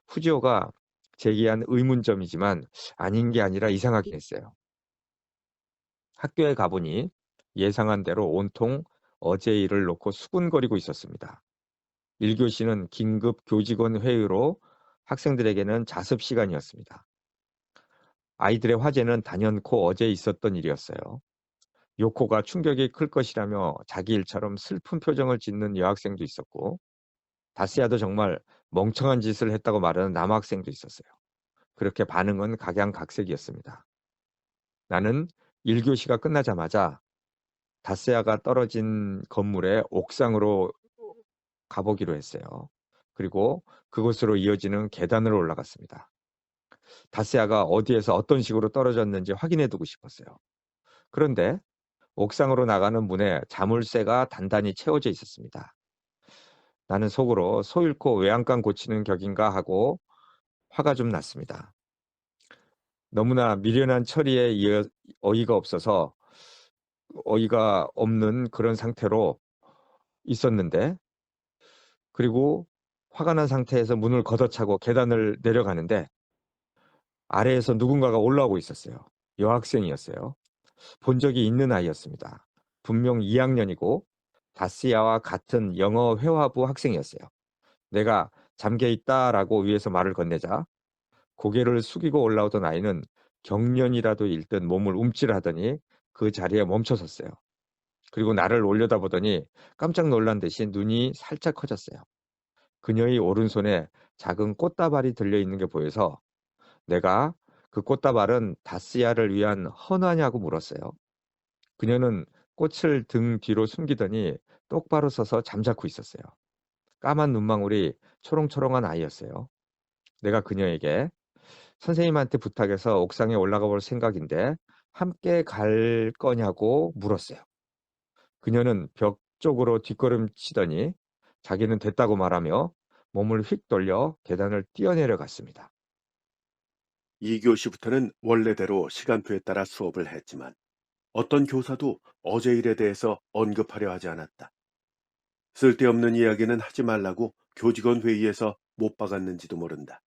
후지오가 제기한 의문점이지만 아닌 게 아니라 이상하긴 했어요. 학교에 가보니 예상한 대로 온통 어제 일을 놓고 수군거리고 있었습니다. 1교시는 긴급 교직원 회의로 학생들에게는 자습 시간이었습니다. 아이들의 화제는 단연코 어제 있었던 일이었어요. 요코가 충격이 클 것이라며 자기 일처럼 슬픈 표정을 짓는 여학생도 있었고 다스야도 정말 멍청한 짓을 했다고 말하는 남학생도 있었어요. 그렇게 반응은 각양각색이었습니다. 나는 1교시가 끝나자마자 다스야가 떨어진 건물의 옥상으로 가보기로 했어요. 그리고 그곳으로 이어지는 계단을 올라갔습니다. 다스야가 어디에서 어떤 식으로 떨어졌는지 확인해 두고 싶었어요. 그런데 옥상으로 나가는 문에 자물쇠가 단단히 채워져 있었습니다. 나는 속으로 소 잃고 외양간 고치는 격인가 하고 화가 좀 났습니다. 너무나 미련한 처리에 어이가 없어서 어이가 없는 그런 상태로 있었는데 그리고 화가 난 상태에서 문을 걷어차고 계단을 내려가는데 아래에서 누군가가 올라오고 있었어요. 여학생이었어요. 본 적이 있는 아이였습니다. 분명 2학년이고 다스야와 같은 영어 회화부 학생이었어요. 내가 잠겨 있다라고 위에서 말을 건네자 고개를 숙이고 올라오던 아이는 경련이라도 잃듯 몸을 움찔하더니 그 자리에 멈춰섰어요. 그리고 나를 올려다보더니 깜짝 놀란 듯이 눈이 살짝 커졌어요. 그녀의 오른손에 작은 꽃다발이 들려있는 게 보여서 내가 그 꽃다발은 다스야를 위한 헌화냐고 물었어요. 그녀는 꽃을 등 뒤로 숨기더니 똑바로 서서 잠자코 있었어요. 까만 눈망울이 초롱초롱한 아이였어요. 내가 그녀에게 선생님한테 부탁해서 옥상에 올라가 볼 생각인데 함께 갈 거냐고 물었어요. 그녀는 벽 쪽으로 뒷걸음치더니 자기는 됐다고 말하며 몸을 휙 돌려 계단을 뛰어내려 갔습니다. 2교시부터는 원래대로 시간표에 따라 수업을 했지만 어떤 교사도 어제 일에 대해서 언급하려 하지 않았다. 쓸데없는 이야기는 하지 말라고 교직원 회의에서 못 박았는지도 모른다.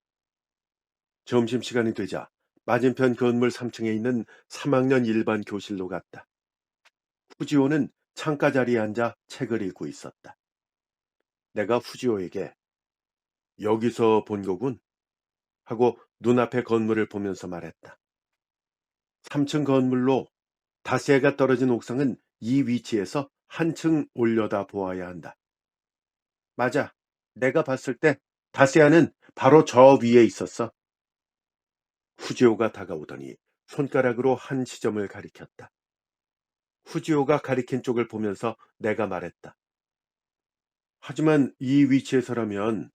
점심시간이 되자 맞은편 건물 3층에 있는 3학년 일반 교실로 갔다. 후지오는 창가 자리에 앉아 책을 읽고 있었다. 내가 후지오에게 여기서 본 거군 하고 눈앞의 건물을 보면서 말했다. 3층 건물로 다세가 떨어진 옥상은 이 위치에서 한층 올려다 보아야 한다. 맞아. 내가 봤을 때 다시아는 바로 저 위에 있었어. 후지오가 다가오더니 손가락으로 한 지점을 가리켰다. 후지오가 가리킨 쪽을 보면서 내가 말했다. 하지만 이 위치에서라면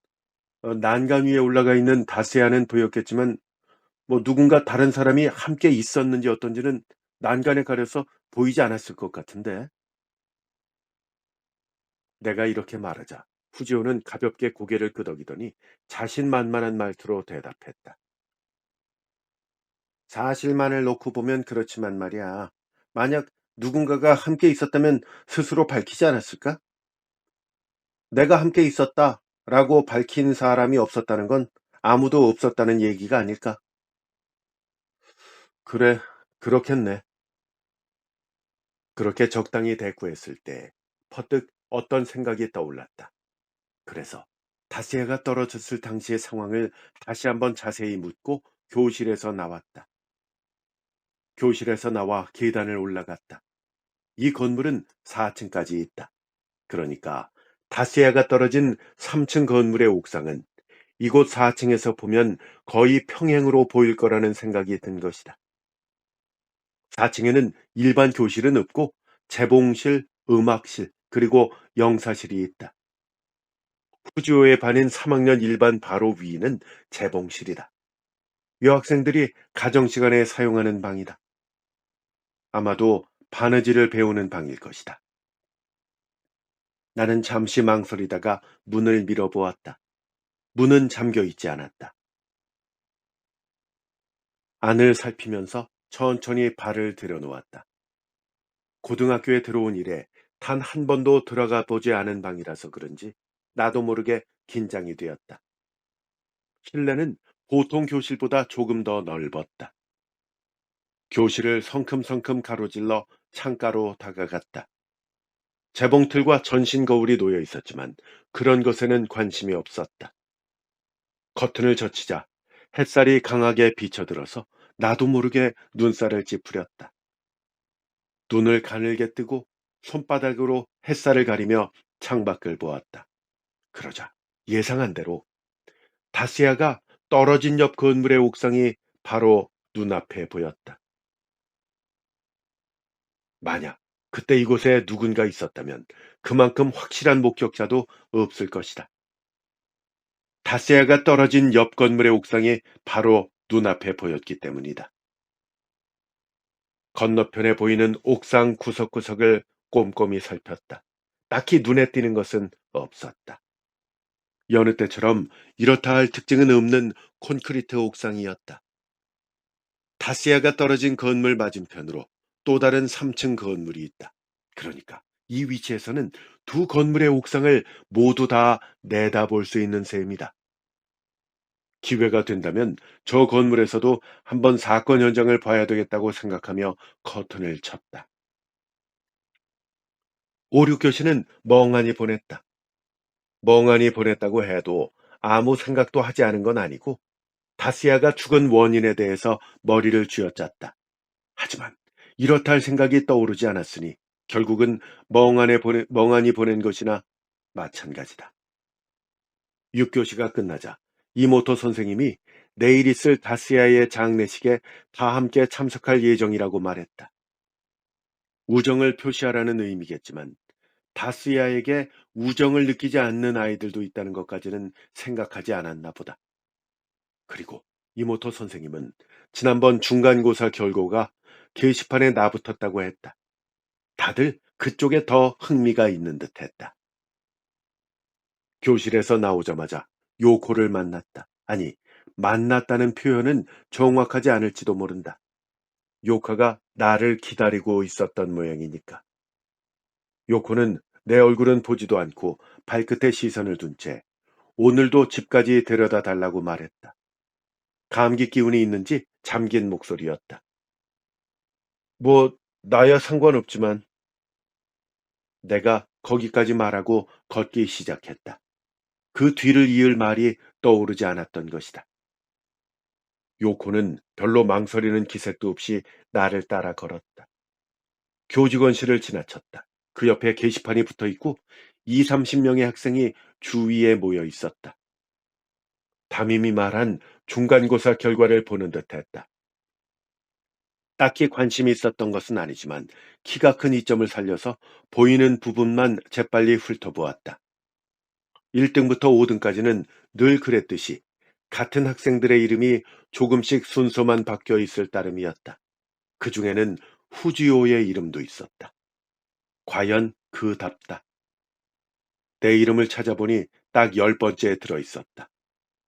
난간 위에 올라가 있는 다시아는 보였겠지만 뭐 누군가 다른 사람이 함께 있었는지 어떤지는 난간에 가려서 보이지 않았을 것 같은데. 내가 이렇게 말하자 후지오는 가볍게 고개를 끄덕이더니 자신만만한 말투로 대답했다. 사실만을 놓고 보면 그렇지만 말이야. 만약 누군가가 함께 있었다면 스스로 밝히지 않았을까? 내가 함께 있었다라고 밝힌 사람이 없었다는 건 아무도 없었다는 얘기가 아닐까? 그래, 그렇겠네. 그렇게 적당히 대꾸했을 때 퍼뜩 어떤 생각이 떠올랐다. 그래서 다시아가 떨어졌을 당시의 상황을 다시 한번 자세히 묻고 교실에서 나왔다. 교실에서 나와 계단을 올라갔다. 이 건물은 4층까지 있다. 그러니까 다시아가 떨어진 3층 건물의 옥상은 이곳 4층에서 보면 거의 평행으로 보일 거라는 생각이 든 것이다. 4층에는 일반 교실은 없고 재봉실, 음악실, 그리고 영사실이 있다. 후지오의 반인 3학년 일반 바로 위는 재봉실이다. 여학생들이 가정 시간에 사용하는 방이다. 아마도 바느질을 배우는 방일 것이다. 나는 잠시 망설이다가 문을 밀어보았다. 문은 잠겨 있지 않았다. 안을 살피면서 천천히 발을 들여놓았다. 고등학교에 들어온 이래 단 한 번도 들어가 보지 않은 방이라서 그런지 나도 모르게 긴장이 되었다. 실내는 보통 교실보다 조금 더 넓었다. 교실을 성큼성큼 가로질러 창가로 다가갔다. 재봉틀과 전신 거울이 놓여 있었지만 그런 것에는 관심이 없었다. 커튼을 젖히자 햇살이 강하게 비쳐들어서 나도 모르게 눈살을 찌푸렸다. 눈을 가늘게 뜨고 손바닥으로 햇살을 가리며 창밖을 보았다. 그러자 예상한 대로 다시아가 떨어진 옆 건물의 옥상이 바로 눈앞에 보였다. 만약 그때 이곳에 누군가 있었다면 그만큼 확실한 목격자도 없을 것이다. 다시아가 떨어진 옆 건물의 옥상이 바로 눈앞에 보였기 때문이다. 건너편에 보이는 옥상 구석구석을 꼼꼼히 살폈다. 딱히 눈에 띄는 것은 없었다. 여느 때처럼 이렇다 할 특징은 없는 콘크리트 옥상이었다. 다시아가 떨어진 건물 맞은편으로 또 다른 3층 건물이 있다. 그러니까 이 위치에서는 두 건물의 옥상을 모두 다 내다볼 수 있는 셈이다. 기회가 된다면 저 건물에서도 한번 사건 현장을 봐야 되겠다고 생각하며 커튼을 쳤다. 5, 6교시는 멍하니 보냈다. 멍하니 보냈다고 해도 아무 생각도 하지 않은 건 아니고 다시아가 죽은 원인에 대해서 머리를 쥐어짰다. 하지만 이렇다 할 생각이 떠오르지 않았으니 결국은 멍하니 보낸 것이나 마찬가지다. 6교시가 끝나자 이모토 선생님이 내일 있을 다시아의 장례식에 다 함께 참석할 예정이라고 말했다. 우정을 표시하라는 의미겠지만 다스야에게 우정을 느끼지 않는 아이들도 있다는 것까지는 생각하지 않았나 보다. 그리고 이모토 선생님은 지난번 중간고사 결과가 게시판에 나붙었다고 했다. 다들 그쪽에 더 흥미가 있는 듯 했다. 교실에서 나오자마자 요코를 만났다. 아니, 만났다는 표현은 정확하지 않을지도 모른다. 요카가 나를 기다리고 있었던 모양이니까. 요코는 내 얼굴은 보지도 않고 발끝에 시선을 둔 채 오늘도 집까지 데려다 달라고 말했다. 감기 기운이 있는지 잠긴 목소리였다. 뭐, 나야 상관없지만 내가 거기까지 말하고 걷기 시작했다. 그 뒤를 이을 말이 떠오르지 않았던 것이다. 요코는 별로 망설이는 기색도 없이 나를 따라 걸었다. 교직원실을 지나쳤다. 그 옆에 게시판이 붙어 있고 2~30명의 학생이 주위에 모여 있었다. 담임이 말한 중간고사 결과를 보는 듯했다. 딱히 관심이 있었던 것은 아니지만 키가 큰 이점을 살려서 보이는 부분만 재빨리 훑어보았다. 1등부터 5등까지는 늘 그랬듯이 같은 학생들의 이름이 조금씩 순서만 바뀌어 있을 따름이었다. 그 중에는 후지오의 이름도 있었다. 과연 그답다. 내 이름을 찾아보니 딱 10번째에 들어 있었다.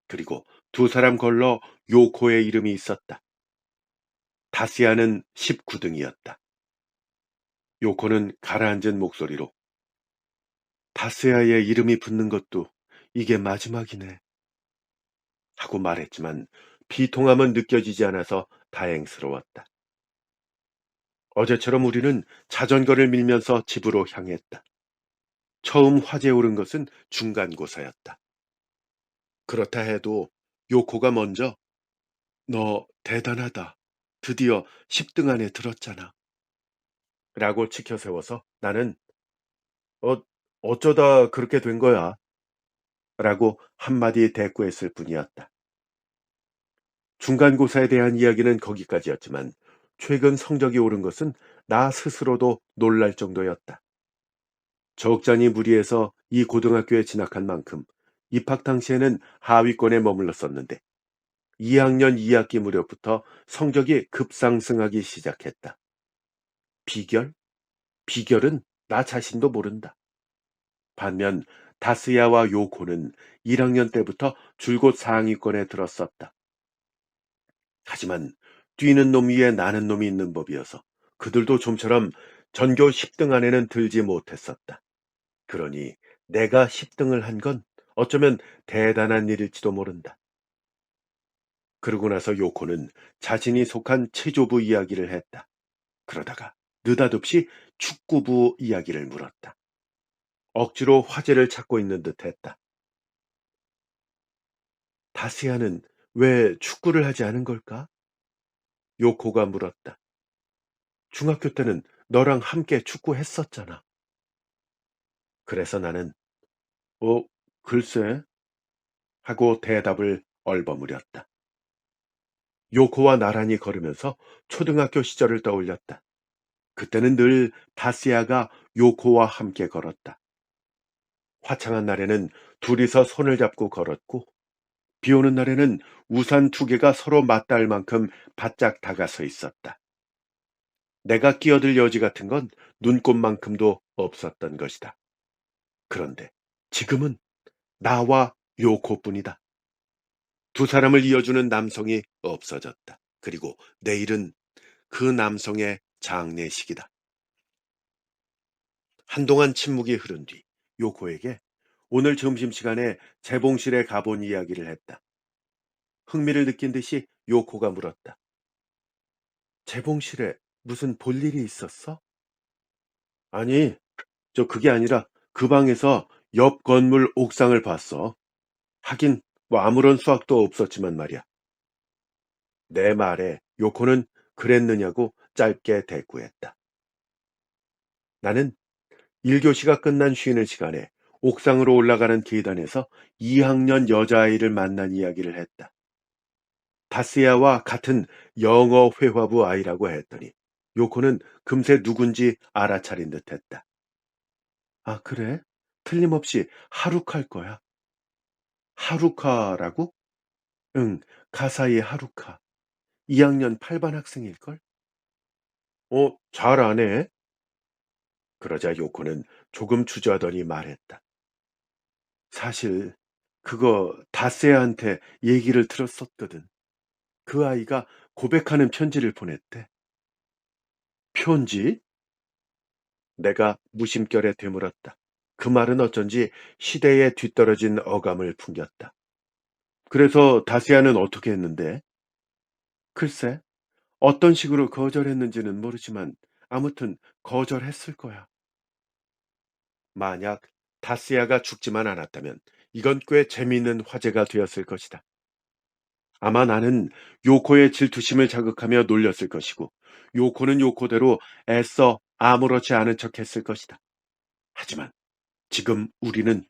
그리고 두 사람 걸러 요코의 이름이 있었다. 다시아는 19등이었다. 요코는 가라앉은 목소리로 다스야의 이름이 붙는 것도 이게 마지막이네 하고 말했지만 비통함은 느껴지지 않아서 다행스러웠다. 어제처럼 우리는 자전거를 밀면서 집으로 향했다. 처음 화제에 오른 것은 중간고사였다. 그렇다 해도 요코가 먼저 너 대단하다. 드디어 10등 안에 들었잖아. 라고 치켜 세워서 나는 어, 어쩌다 그렇게 된 거야. 라고 한마디 대꾸했을 뿐이었다. 중간고사에 대한 이야기는 거기까지였지만 최근 성적이 오른 것은 나 스스로도 놀랄 정도였다. 적잖이 무리해서 이 고등학교에 진학한 만큼 입학 당시에는 하위권에 머물렀었는데 2학년 2학기 무렵부터 성적이 급상승하기 시작했다. 비결? 비결은 나 자신도 모른다. 반면 다스야와 요코는 1학년 때부터 줄곧 상위권에 들었었다. 하지만 뛰는 놈 위에 나는 놈이 있는 법이어서 그들도 좀처럼 전교 10등 안에는 들지 못했었다. 그러니 내가 10등을 한 건 어쩌면 대단한 일일지도 모른다. 그러고 나서 요코는 자신이 속한 체조부 이야기를 했다. 그러다가 느닷없이 축구부 이야기를 물었다. 억지로 화제를 찾고 있는 듯 했다. 다시아는 왜 축구를 하지 않은 걸까? 요코가 물었다. 중학교 때는 너랑 함께 축구했었잖아. 그래서 나는 어, 글쎄 하고 대답을 얼버무렸다. 요코와 나란히 걸으면서 초등학교 시절을 떠올렸다. 그때는 늘 다시아가 요코와 함께 걸었다. 화창한 날에는 둘이서 손을 잡고 걸었고 비 오는 날에는 우산 두 개가 서로 맞닿을 만큼 바짝 다가서 있었다. 내가 끼어들 여지 같은 건 눈꼽만큼도 없었던 것이다. 그런데 지금은 나와 요코뿐이다. 두 사람을 이어주는 남성이 없어졌다. 그리고 내일은 그 남성의 장례식이다. 한동안 침묵이 흐른 뒤 요코에게 오늘 점심시간에 재봉실에 가본 이야기를 했다. 흥미를 느낀 듯이 요코가 물었다. 재봉실에 무슨 볼 일이 있었어? 아니, 그게 아니라 그 방에서 옆 건물 옥상을 봤어. 하긴 뭐 아무런 수학도 없었지만 말이야. 내 말에 요코는 그랬느냐고 짧게 대꾸했다. 나는 1교시가 끝난 쉬는 시간에 옥상으로 올라가는 계단에서 2학년 여자아이를 만난 이야기를 했다. 다스야와 같은 영어 회화부 아이라고 했더니 요코는 금세 누군지 알아차린 듯했다. 아, 그래? 틀림없이 하루카일 거야. 하루카라고? 응, 가사이의 하루카. 2학년 8반 학생일걸? 잘 아네. 그러자 요코는 조금 주저하더니 말했다. 사실 그거 다세한테 얘기를 들었었거든. 그 아이가 고백하는 편지를 보냈대. 편지? 내가 무심결에 되물었다. 그 말은 어쩐지 시대에 뒤떨어진 어감을 풍겼다. 그래서 다시아는 어떻게 했는데? 글쎄, 어떤 식으로 거절했는지는 모르지만 아무튼 거절했을 거야. 만약 다시아가 죽지만 않았다면 이건 꽤 재미있는 화제가 되었을 것이다. 아마 나는 요코의 질투심을 자극하며 놀렸을 것이고 요코는 요코대로 애써 아무렇지 않은 척 했을 것이다. 하지만 지금 우리는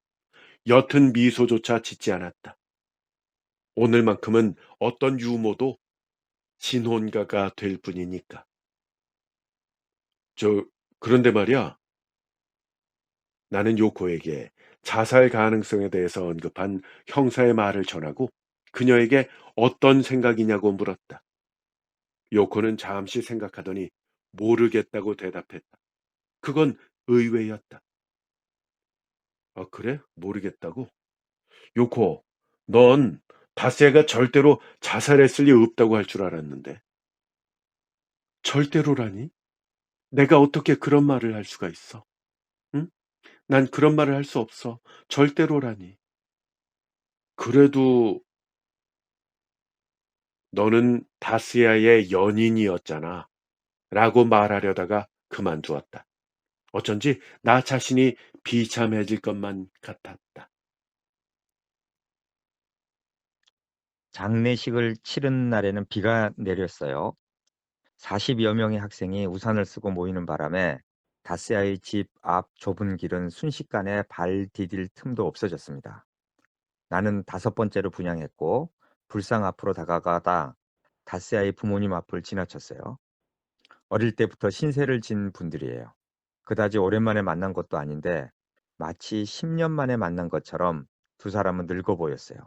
옅은 미소조차 짓지 않았다. 오늘만큼은 어떤 유머도 신혼가가 될 뿐이니까. 저, 그런데 말이야, 나는 요코에게 자살 가능성에 대해서 언급한 형사의 말을 전하고 그녀에게 어떤 생각이냐고 물었다. 요코는 잠시 생각하더니 모르겠다고 대답했다. 그건 의외였다. 아, 그래? 모르겠다고? 요코, 넌 다세가 절대로 자살했을 리 없다고 할 줄 알았는데. 절대로라니? 내가 어떻게 그런 말을 할 수가 있어? 응? 난 그런 말을 할 수 없어. 절대로라니. 그래도 너는 다스야의 연인이었잖아. 라고 말하려다가 그만두었다. 어쩐지 나 자신이 비참해질 것만 같았다. 장례식을 치른 날에는 비가 내렸어요. 40여 명의 학생이 우산을 쓰고 모이는 바람에 다스야의 집 앞 좁은 길은 순식간에 발 디딜 틈도 없어졌습니다. 나는 5번째로 분향했고 불상 앞으로 다가가다 다스야의 부모님 앞을 지나쳤어요. 어릴 때부터 신세를 진 분들이에요. 그다지 오랜만에 만난 것도 아닌데 마치 10년 만에 만난 것처럼 두 사람은 늙어 보였어요.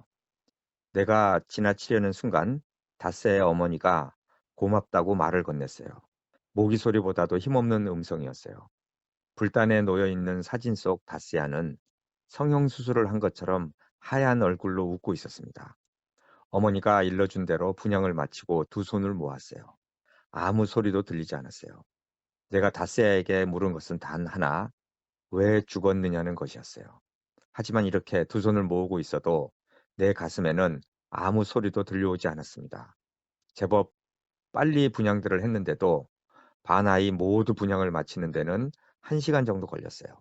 내가 지나치려는 순간 다스의 어머니가 고맙다고 말을 건넸어요. 모기 소리보다도 힘없는 음성이었어요. 불단에 놓여 있는 사진 속 다스야는 성형수술을 한 것처럼 하얀 얼굴로 웃고 있었습니다. 어머니가 일러준 대로 분양을 마치고 두 손을 모았어요. 아무 소리도 들리지 않았어요. 내가 다스야에게 물은 것은 단 하나, 왜 죽었느냐는 것이었어요. 하지만 이렇게 두 손을 모으고 있어도 내 가슴에는 아무 소리도 들려오지 않았습니다. 제법 빨리 분양들을 했는데도 반아이 모두 분양을 마치는 데는 1시간 정도 걸렸어요.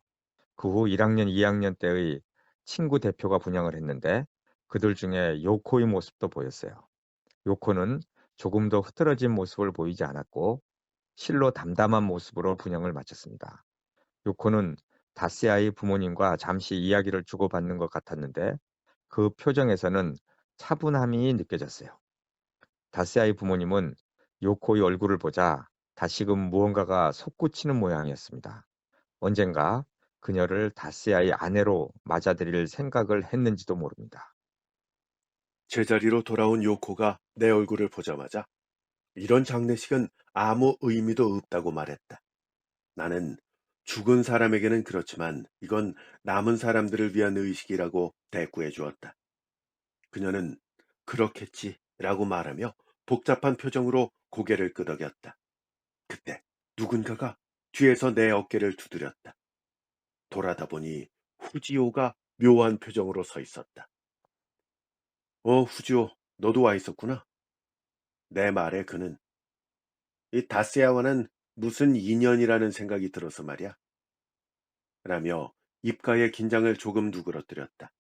그 후 1학년, 2학년 때의 친구 대표가 분양을 했는데 그들 중에 요코의 모습도 보였어요. 요코는 조금 더 흐트러진 모습을 보이지 않았고 실로 담담한 모습으로 분양을 마쳤습니다. 요코는 다스야의 부모님과 잠시 이야기를 주고받는 것 같았는데 그 표정에서는 차분함이 느껴졌어요. 다스야의 부모님은 요코의 얼굴을 보자 다시금 무언가가 솟구치는 모양이었습니다. 언젠가 그녀를 다스야의 아내로 맞아들일 생각을 했는지도 모릅니다. 제자리로 돌아온 요코가 내 얼굴을 보자마자 이런 장례식은 아무 의미도 없다고 말했다. 나는 죽은 사람에게는 그렇지만 이건 남은 사람들을 위한 의식이라고 대꾸해 주었다. 그녀는 그렇겠지 라고 말하며 복잡한 표정으로 고개를 끄덕였다. 그때 누군가가 뒤에서 내 어깨를 두드렸다. 돌아다 보니 후지오가 묘한 표정으로 서 있었다. 후지오, 너도 와 있었구나. 내 말에 그는 이 다스야와는 무슨 인연이라는 생각이 들어서 말이야. 라며 입가에 긴장을 조금 누그러뜨렸다.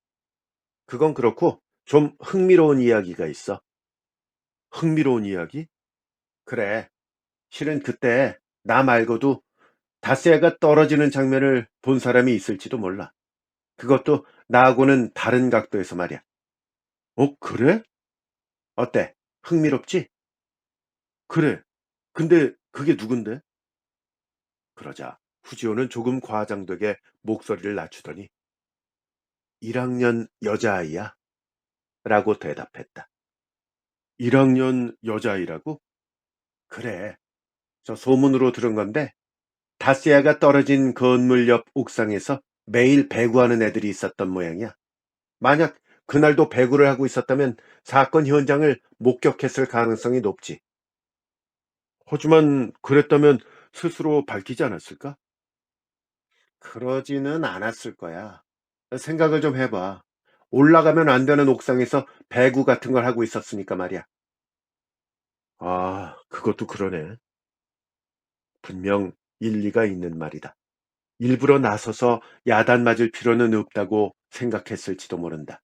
그건 그렇고 좀 흥미로운 이야기가 있어. 흥미로운 이야기? 그래. 실은 그때 나 말고도 다스야가 떨어지는 장면을 본 사람이 있을지도 몰라. 그것도 나하고는 다른 각도에서 말이야. 그래? 어때? 흥미롭지? 그래. 근데 그게 누군데? 그러자 후지오는 조금 과장되게 목소리를 낮추더니 1학년 여자아이야 라고 대답했다. 1학년 여자아이라고? 그래. 저 소문으로 들은 건데 다스야가 떨어진 건물 옆 옥상에서 매일 배구하는 애들이 있었던 모양이야. 만약 그날도 배구를 하고 있었다면 사건 현장을 목격했을 가능성이 높지. 하지만 그랬다면 스스로 밝히지 않았을까? 그러지는 않았을 거야. 생각을 좀 해봐. 올라가면 안 되는 옥상에서 배구 같은 걸 하고 있었으니까 말이야. 아, 그것도 그러네. 분명 일리가 있는 말이다. 일부러 나서서 야단 맞을 필요는 없다고 생각했을지도 모른다.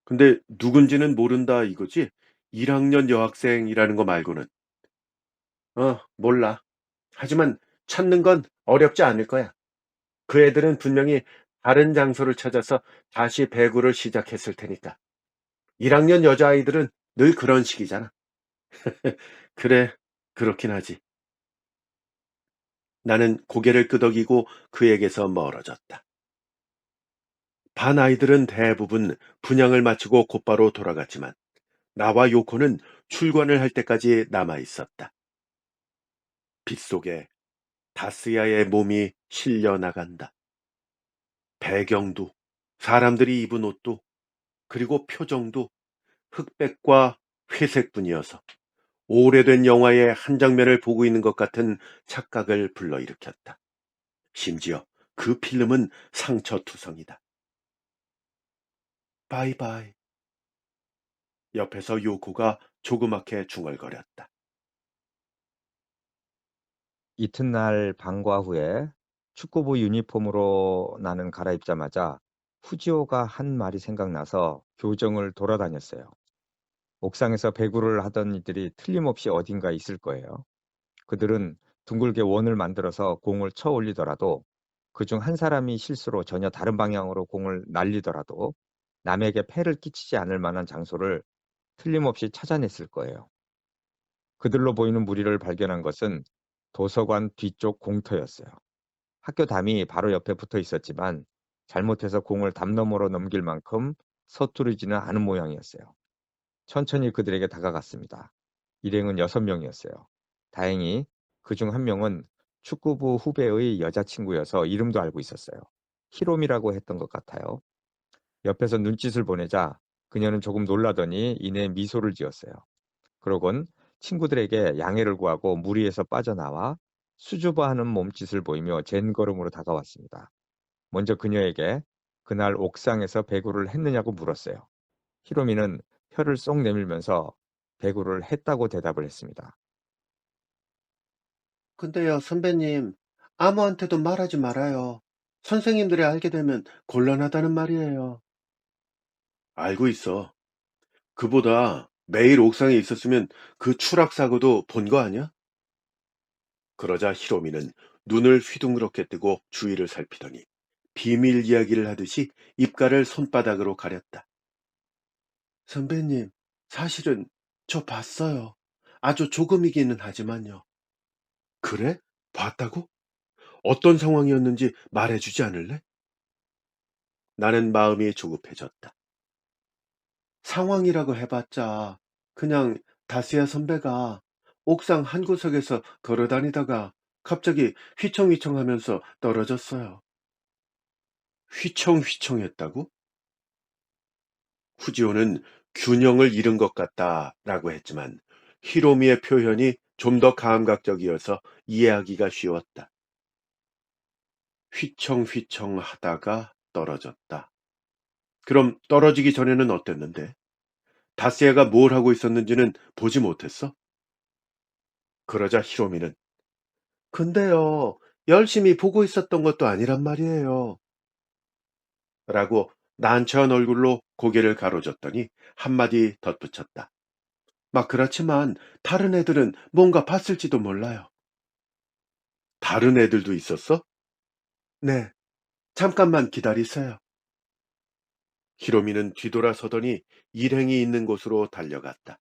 근데 누군지는 모른다 이거지? 1학년 여학생이라는 거 말고는. 몰라. 하지만 찾는 건 어렵지 않을 거야. 그 애들은 분명히 다른 장소를 찾아서 다시 배구를 시작했을 테니까. 1학년 여자아이들은 늘 그런 식이잖아. 그래, 그렇긴 하지. 나는 고개를 끄덕이고 그에게서 멀어졌다. 반 아이들은 대부분 분양을 마치고 곧바로 돌아갔지만 나와 요코는 출관을 할 때까지 남아 있었다. 빗속에 다스야의 몸이 실려 나간다. 배경도, 사람들이 입은 옷도, 그리고 표정도 흑백과 회색뿐이어서 오래된 영화의 한 장면을 보고 있는 것 같은 착각을 불러일으켰다. 심지어 그 필름은 상처투성이다. 바이바이. 옆에서 요코가 조그맣게 중얼거렸다. 이튿날 방과 후에 축구부 유니폼으로 나는 갈아입자마자 후지오가 한 말이 생각나서 교정을 돌아다녔어요. 옥상에서 배구를 하던 이들이 틀림없이 어딘가 있을 거예요. 그들은 둥글게 원을 만들어서 공을 쳐 올리더라도 그중 한 사람이 실수로 전혀 다른 방향으로 공을 날리더라도 남에게 폐를 끼치지 않을 만한 장소를 틀림없이 찾아냈을 거예요. 그들로 보이는 무리를 발견한 것은 도서관 뒤쪽 공터였어요. 학교 담이 바로 옆에 붙어 있었지만 잘못해서 공을 담 너머로 넘길 만큼 서투르지는 않은 모양이었어요. 천천히 그들에게 다가갔습니다. 일행은 6명이었어요. 다행히 그중 한 명은 축구부 후배의 여자친구여서 이름도 알고 있었어요. 히롬이라고 했던 것 같아요. 옆에서 눈짓을 보내자 그녀는 조금 놀라더니 이내 미소를 지었어요. 그러곤 친구들에게 양해를 구하고 무리에서 빠져나와 수줍어하는 몸짓을 보이며 젠걸음으로 다가왔습니다. 먼저 그녀에게 그날 옥상에서 배구를 했느냐고 물었어요. 히로미는 혀를 쏙 내밀면서 배구를 했다고 대답을 했습니다. 근데요, 선배님, 아무한테도 말하지 말아요. 선생님들이 알게 되면 곤란하다는 말이에요. 알고 있어. 그보다 매일 옥상에 있었으면 그 추락사고도 본 거 아니야? 그러자 히로미는 눈을 휘둥그렇게 뜨고 주위를 살피더니 비밀 이야기를 하듯이 입가를 손바닥으로 가렸다. 선배님, 사실은 저 봤어요. 아주 조금이기는 하지만요. 그래? 봤다고? 어떤 상황이었는지 말해주지 않을래? 나는 마음이 조급해졌다. 상황이라고 해봤자 그냥 다스야 선배가 옥상 한 구석에서 걸어 다니다가 갑자기 휘청휘청 하면서 떨어졌어요. 휘청휘청했다고? 후지오는 균형을 잃은 것 같다라고 했지만 히로미의 표현이 좀 더 감각적이어서 이해하기가 쉬웠다. 휘청휘청 하다가 떨어졌다. 그럼 떨어지기 전에는 어땠는데? 다스야가 뭘 하고 있었는지는 보지 못했어? 그러자 히로미는 근데요, 열심히 보고 있었던 것도 아니란 말이에요. 라고 난처한 얼굴로 고개를 가로젓더니 한마디 덧붙였다. 막 그렇지만 다른 애들은 뭔가 봤을지도 몰라요. 다른 애들도 있었어? 네, 잠깐만 기다리세요. 히로미는 뒤돌아서더니 일행이 있는 곳으로 달려갔다.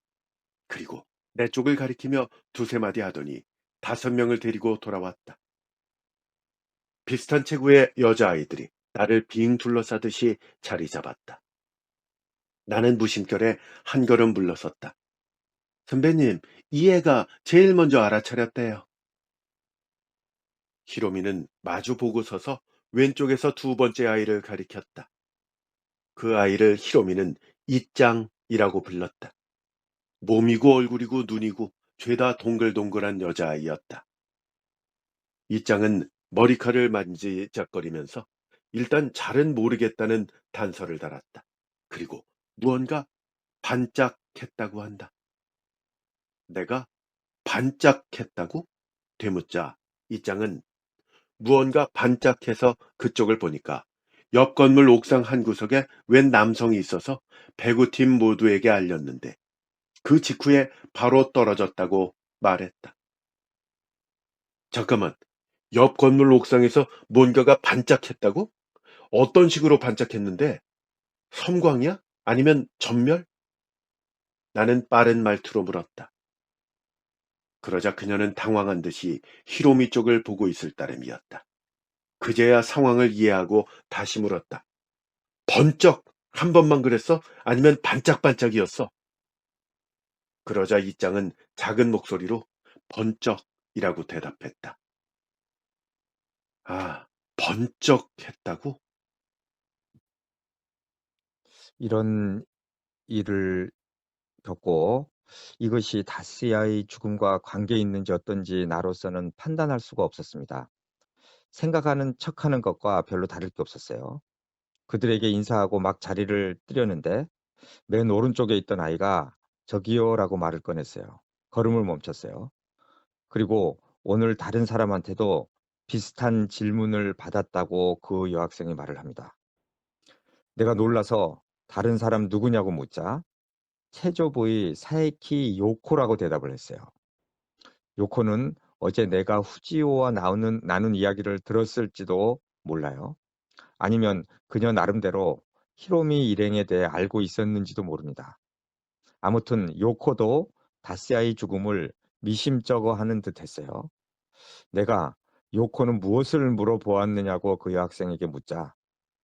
그리고 내 쪽을 가리키며 두세 마디 하더니 5명을 데리고 돌아왔다. 비슷한 체구의 여자아이들이 나를 빙 둘러싸듯이 자리 잡았다. 나는 무심결에 한 걸음 물러섰다. 선배님, 이 애가 제일 먼저 알아차렸대요. 히로미는 마주 보고 서서 왼쪽에서 두 번째 아이를 가리켰다. 그 아이를 히로미는 이짱이라고 불렀다. 몸이고 얼굴이고 눈이고 죄다 동글동글한 여자아이였다. 이짱은 머리카락을 만지작거리면서 일단 잘은 모르겠다는 단서를 달았다. 그리고 무언가 반짝했다고 한다. 내가 반짝했다고? 되묻자 이짱은 무언가 반짝해서 그쪽을 보니까 옆 건물 옥상 한 구석에 웬 남성이 있어서 배구팀 모두에게 알렸는데 그 직후에 바로 떨어졌다고 말했다. 잠깐만, 옆 건물 옥상에서 뭔가가 반짝했다고? 어떤 식으로 반짝했는데? 섬광이야? 아니면 전멸? 나는 빠른 말투로 물었다. 그러자 그녀는 당황한 듯이 히로미 쪽을 보고 있을 따름이었다. 그제야 상황을 이해하고 다시 물었다. 번쩍! 한 번만 그랬어? 아니면 반짝반짝이었어? 그러자 이 짱은 작은 목소리로 번쩍이라고 대답했다. 아, 번쩍했다고? 이런 일을 겪고 이것이 다스야의 죽음과 관계 있는지 어떤지 나로서는 판단할 수가 없었습니다. 생각하는 척하는 것과 별로 다를 게 없었어요. 그들에게 인사하고 막 자리를 뜨려는데 맨 오른쪽에 있던 아이가 저기요라고 말을 꺼냈어요. 걸음을 멈췄어요. 그리고 오늘 다른 사람한테도 비슷한 질문을 받았다고 그 여학생이 말을 합니다. 내가 놀라서 다른 사람 누구냐고 묻자 체조부의 사에키 요코라고 대답을 했어요. 요코는 어제 내가 후지오와 나눈 이야기를 들었을지도 몰라요. 아니면 그녀 나름대로 히로미 일행에 대해 알고 있었는지도 모릅니다. 아무튼 요코도 다스야의 죽음을 미심쩍어 하는 듯 했어요. 내가 요코는 무엇을 물어보았느냐고 그 여학생에게 묻자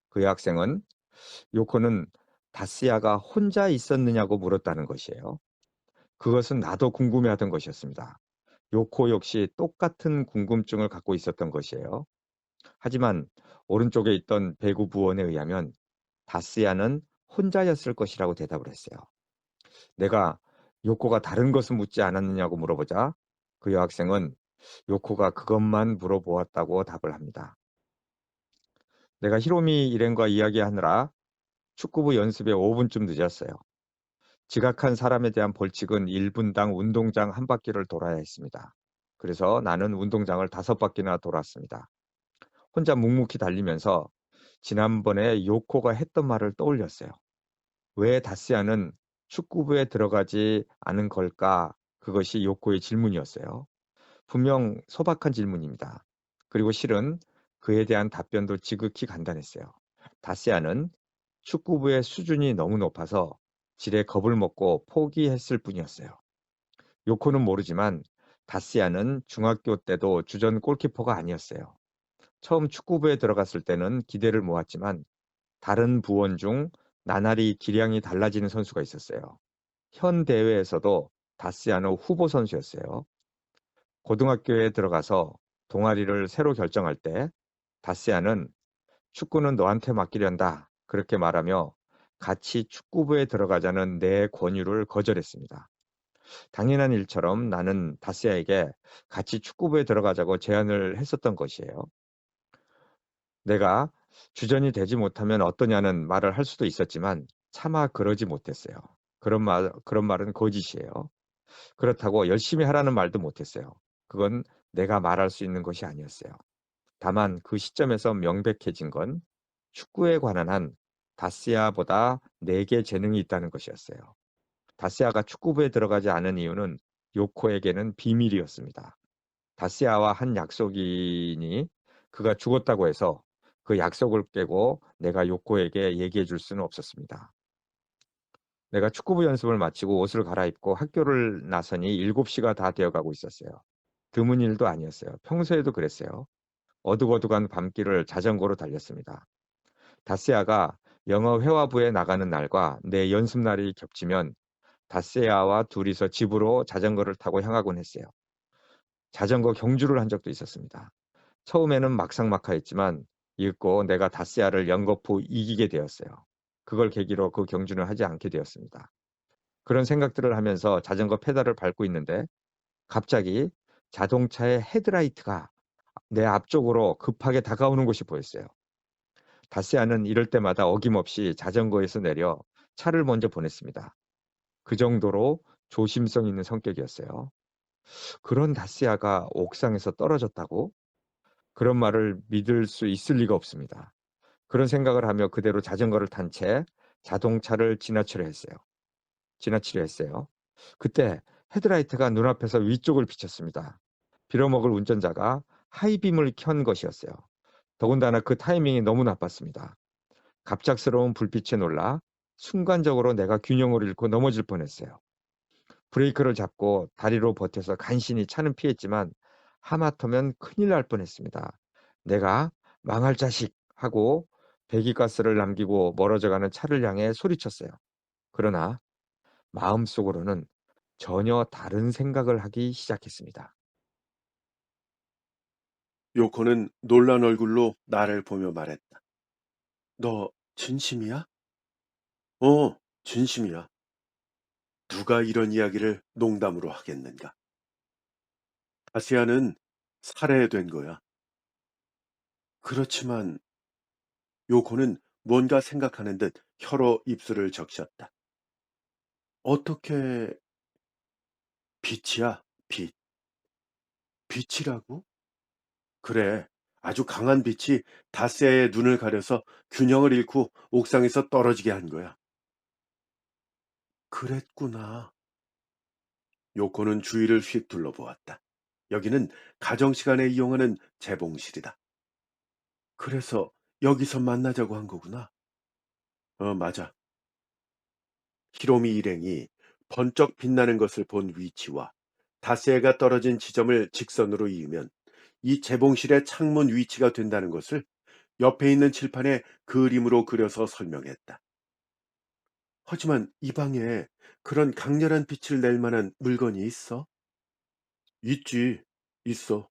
그 여학생은 요코는 다스야가 혼자 있었느냐고 물었다는 것이에요. 그것은 나도 궁금해하던 것이었습니다. 요코 역시 똑같은 궁금증을 갖고 있었던 것이에요. 하지만 오른쪽에 있던 배구 부원에 의하면 다스야는 혼자였을 것이라고 대답을 했어요. 내가 요코가 다른 것을 묻지 않았느냐고 물어보자 그 여학생은 요코가 그것만 물어보았다고 답을 합니다. 내가 히로미 일행과 이야기하느라 축구부 연습에 5분쯤 늦었어요. 지각한 사람에 대한 벌칙은 1분당 운동장 한 바퀴를 돌아야 했습니다. 그래서 나는 운동장을 5바퀴나 돌았습니다. 혼자 묵묵히 달리면서 지난번에 요코가 했던 말을 떠올렸어요. 왜 다스야는 축구부에 들어가지 않은 걸까? 그것이 요코의 질문이었어요. 분명 소박한 질문입니다. 그리고 실은 그에 대한 답변도 지극히 간단했어요. 다스야는 축구부의 수준이 너무 높아서 지레 겁을 먹고 포기했을 뿐이었어요. 요코는 모르지만 다스야는 중학교 때도 주전 골키퍼가 아니었어요. 처음 축구부에 들어갔을 때는 기대를 모았지만 다른 부원 중 나날이 기량이 달라지는 선수가 있었어요. 현 대회에서도 다스야는 후보 선수였어요. 고등학교에 들어가서 동아리를 새로 결정할 때 다스야는 축구는 너한테 맡기련다. 그렇게 말하며 같이 축구부에 들어가자는 내 권유를 거절했습니다. 당연한 일처럼 나는 다스야에게 같이 축구부에 들어가자고 제안을 했었던 것이에요. 내가 주전이 되지 못하면 어떠냐는 말을 할 수도 있었지만 차마 그러지 못했어요. 그런 말은 거짓이에요. 그렇다고 열심히 하라는 말도 못했어요. 그건 내가 말할 수 있는 것이 아니었어요. 다만 그 시점에서 명백해진 건 축구에 관한 한 다스야보다 내게 재능이 있다는 것이었어요. 다스야가 축구부에 들어가지 않은 이유는 요코에게는 비밀이었습니다. 다스야와 한 약속이니 그가 죽었다고 해서 그 약속을 깨고 내가 요코에게 얘기해 줄 수는 없었습니다. 내가 축구부 연습을 마치고 옷을 갈아입고 학교를 나서니 7시가 다 되어가고 있었어요. 드문 일도 아니었어요. 평소에도 그랬어요. 어둑어둑한 밤길을 자전거로 달렸습니다. 다스야가 영어 회화부에 나가는 날과 내 연습 날이 겹치면 다스야와 둘이서 집으로 자전거를 타고 향하곤 했어요. 자전거 경주를 한 적도 있었습니다. 처음에는 막상막하했지만 읽고 내가 다스야를 연거푸 이기게 되었어요. 그걸 계기로 그 경주는 하지 않게 되었습니다. 그런 생각들을 하면서 자전거 페달을 밟고 있는데 갑자기 자동차의 헤드라이트가 내 앞쪽으로 급하게 다가오는 것이 보였어요. 다스야는 이럴 때마다 어김없이 자전거에서 내려 차를 먼저 보냈습니다. 그 정도로 조심성 있는 성격이었어요. 그런 다스야가 옥상에서 떨어졌다고? 그런 말을 믿을 수 있을 리가 없습니다. 그런 생각을 하며 그대로 자전거를 탄 채 자동차를 지나치려 했어요. 그때 헤드라이트가 눈앞에서 위쪽을 비쳤습니다. 빌어먹을 운전자가 하이빔을 켠 것이었어요. 더군다나 그 타이밍이 너무 나빴습니다. 갑작스러운 불빛에 놀라 순간적으로 내가 균형을 잃고 넘어질 뻔했어요. 브레이크를 잡고 다리로 버텨서 간신히 차는 피했지만 하마터면 큰일 날 뻔했습니다. 내가 망할 자식 하고 배기가스를 남기고 멀어져가는 차를 향해 소리쳤어요. 그러나 마음속으로는 전혀 다른 생각을 하기 시작했습니다. 요코는 놀란 얼굴로 나를 보며 말했다. 너 진심이야? 진심이야. 누가 이런 이야기를 농담으로 하겠는가? 아시아는 살해된 거야. 그렇지만 요코는 뭔가 생각하는 듯 혀로 입술을 적셨다. 어떻게 빛이야? 빛. 빛이라고? 그래. 아주 강한 빛이 다스야의 눈을 가려서 균형을 잃고 옥상에서 떨어지게 한 거야. 그랬구나. 요코는 주위를 휙 둘러보았다. 여기는 가정 시간에 이용하는 재봉실이다. 그래서 여기서 만나자고 한 거구나. 맞아. 히로미 일행이 번쩍 빛나는 것을 본 위치와 다세가 떨어진 지점을 직선으로 이으면 이 재봉실의 창문 위치가 된다는 것을 옆에 있는 칠판에 그림으로 그려서 설명했다. 하지만 이 방에 그런 강렬한 빛을 낼 만한 물건이 있어? 있지, 있어.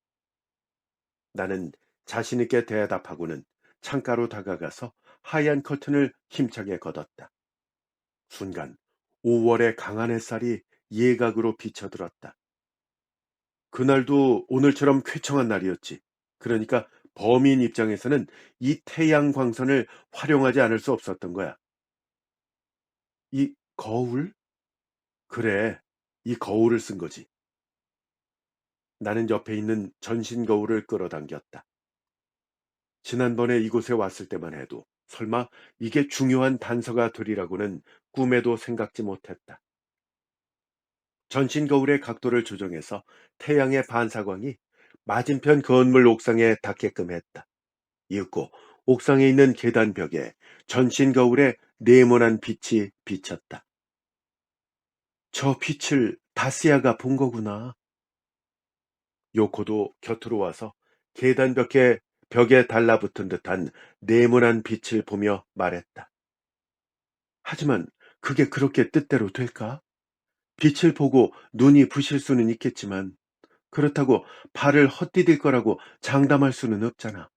나는 자신있게 대답하고는 창가로 다가가서 하얀 커튼을 힘차게 걷었다. 순간 5월의 강한 햇살이 예각으로 비쳐들었다. 그날도 오늘처럼 쾌청한 날이었지. 그러니까 범인 입장에서는 이 태양 광선을 활용하지 않을 수 없었던 거야. 이 거울? 그래, 이 거울을 쓴 거지. 나는 옆에 있는 전신 거울을 끌어당겼다. 지난번에 이곳에 왔을 때만 해도 설마 이게 중요한 단서가 되리라고는 꿈에도 생각지 못했다. 전신 거울의 각도를 조정해서 태양의 반사광이 맞은편 건물 옥상에 닿게끔 했다. 이윽고 옥상에 있는 계단 벽에 전신 거울에 네모난 빛이 비쳤다. 저 빛을 다스야가 본 거구나. 요코도 곁으로 와서 계단 벽에 달라붙은 듯한 네모난 빛을 보며 말했다. 하지만 그게 그렇게 뜻대로 될까? 빛을 보고 눈이 부실 수는 있겠지만 그렇다고 발을 헛디딜 거라고 장담할 수는 없잖아.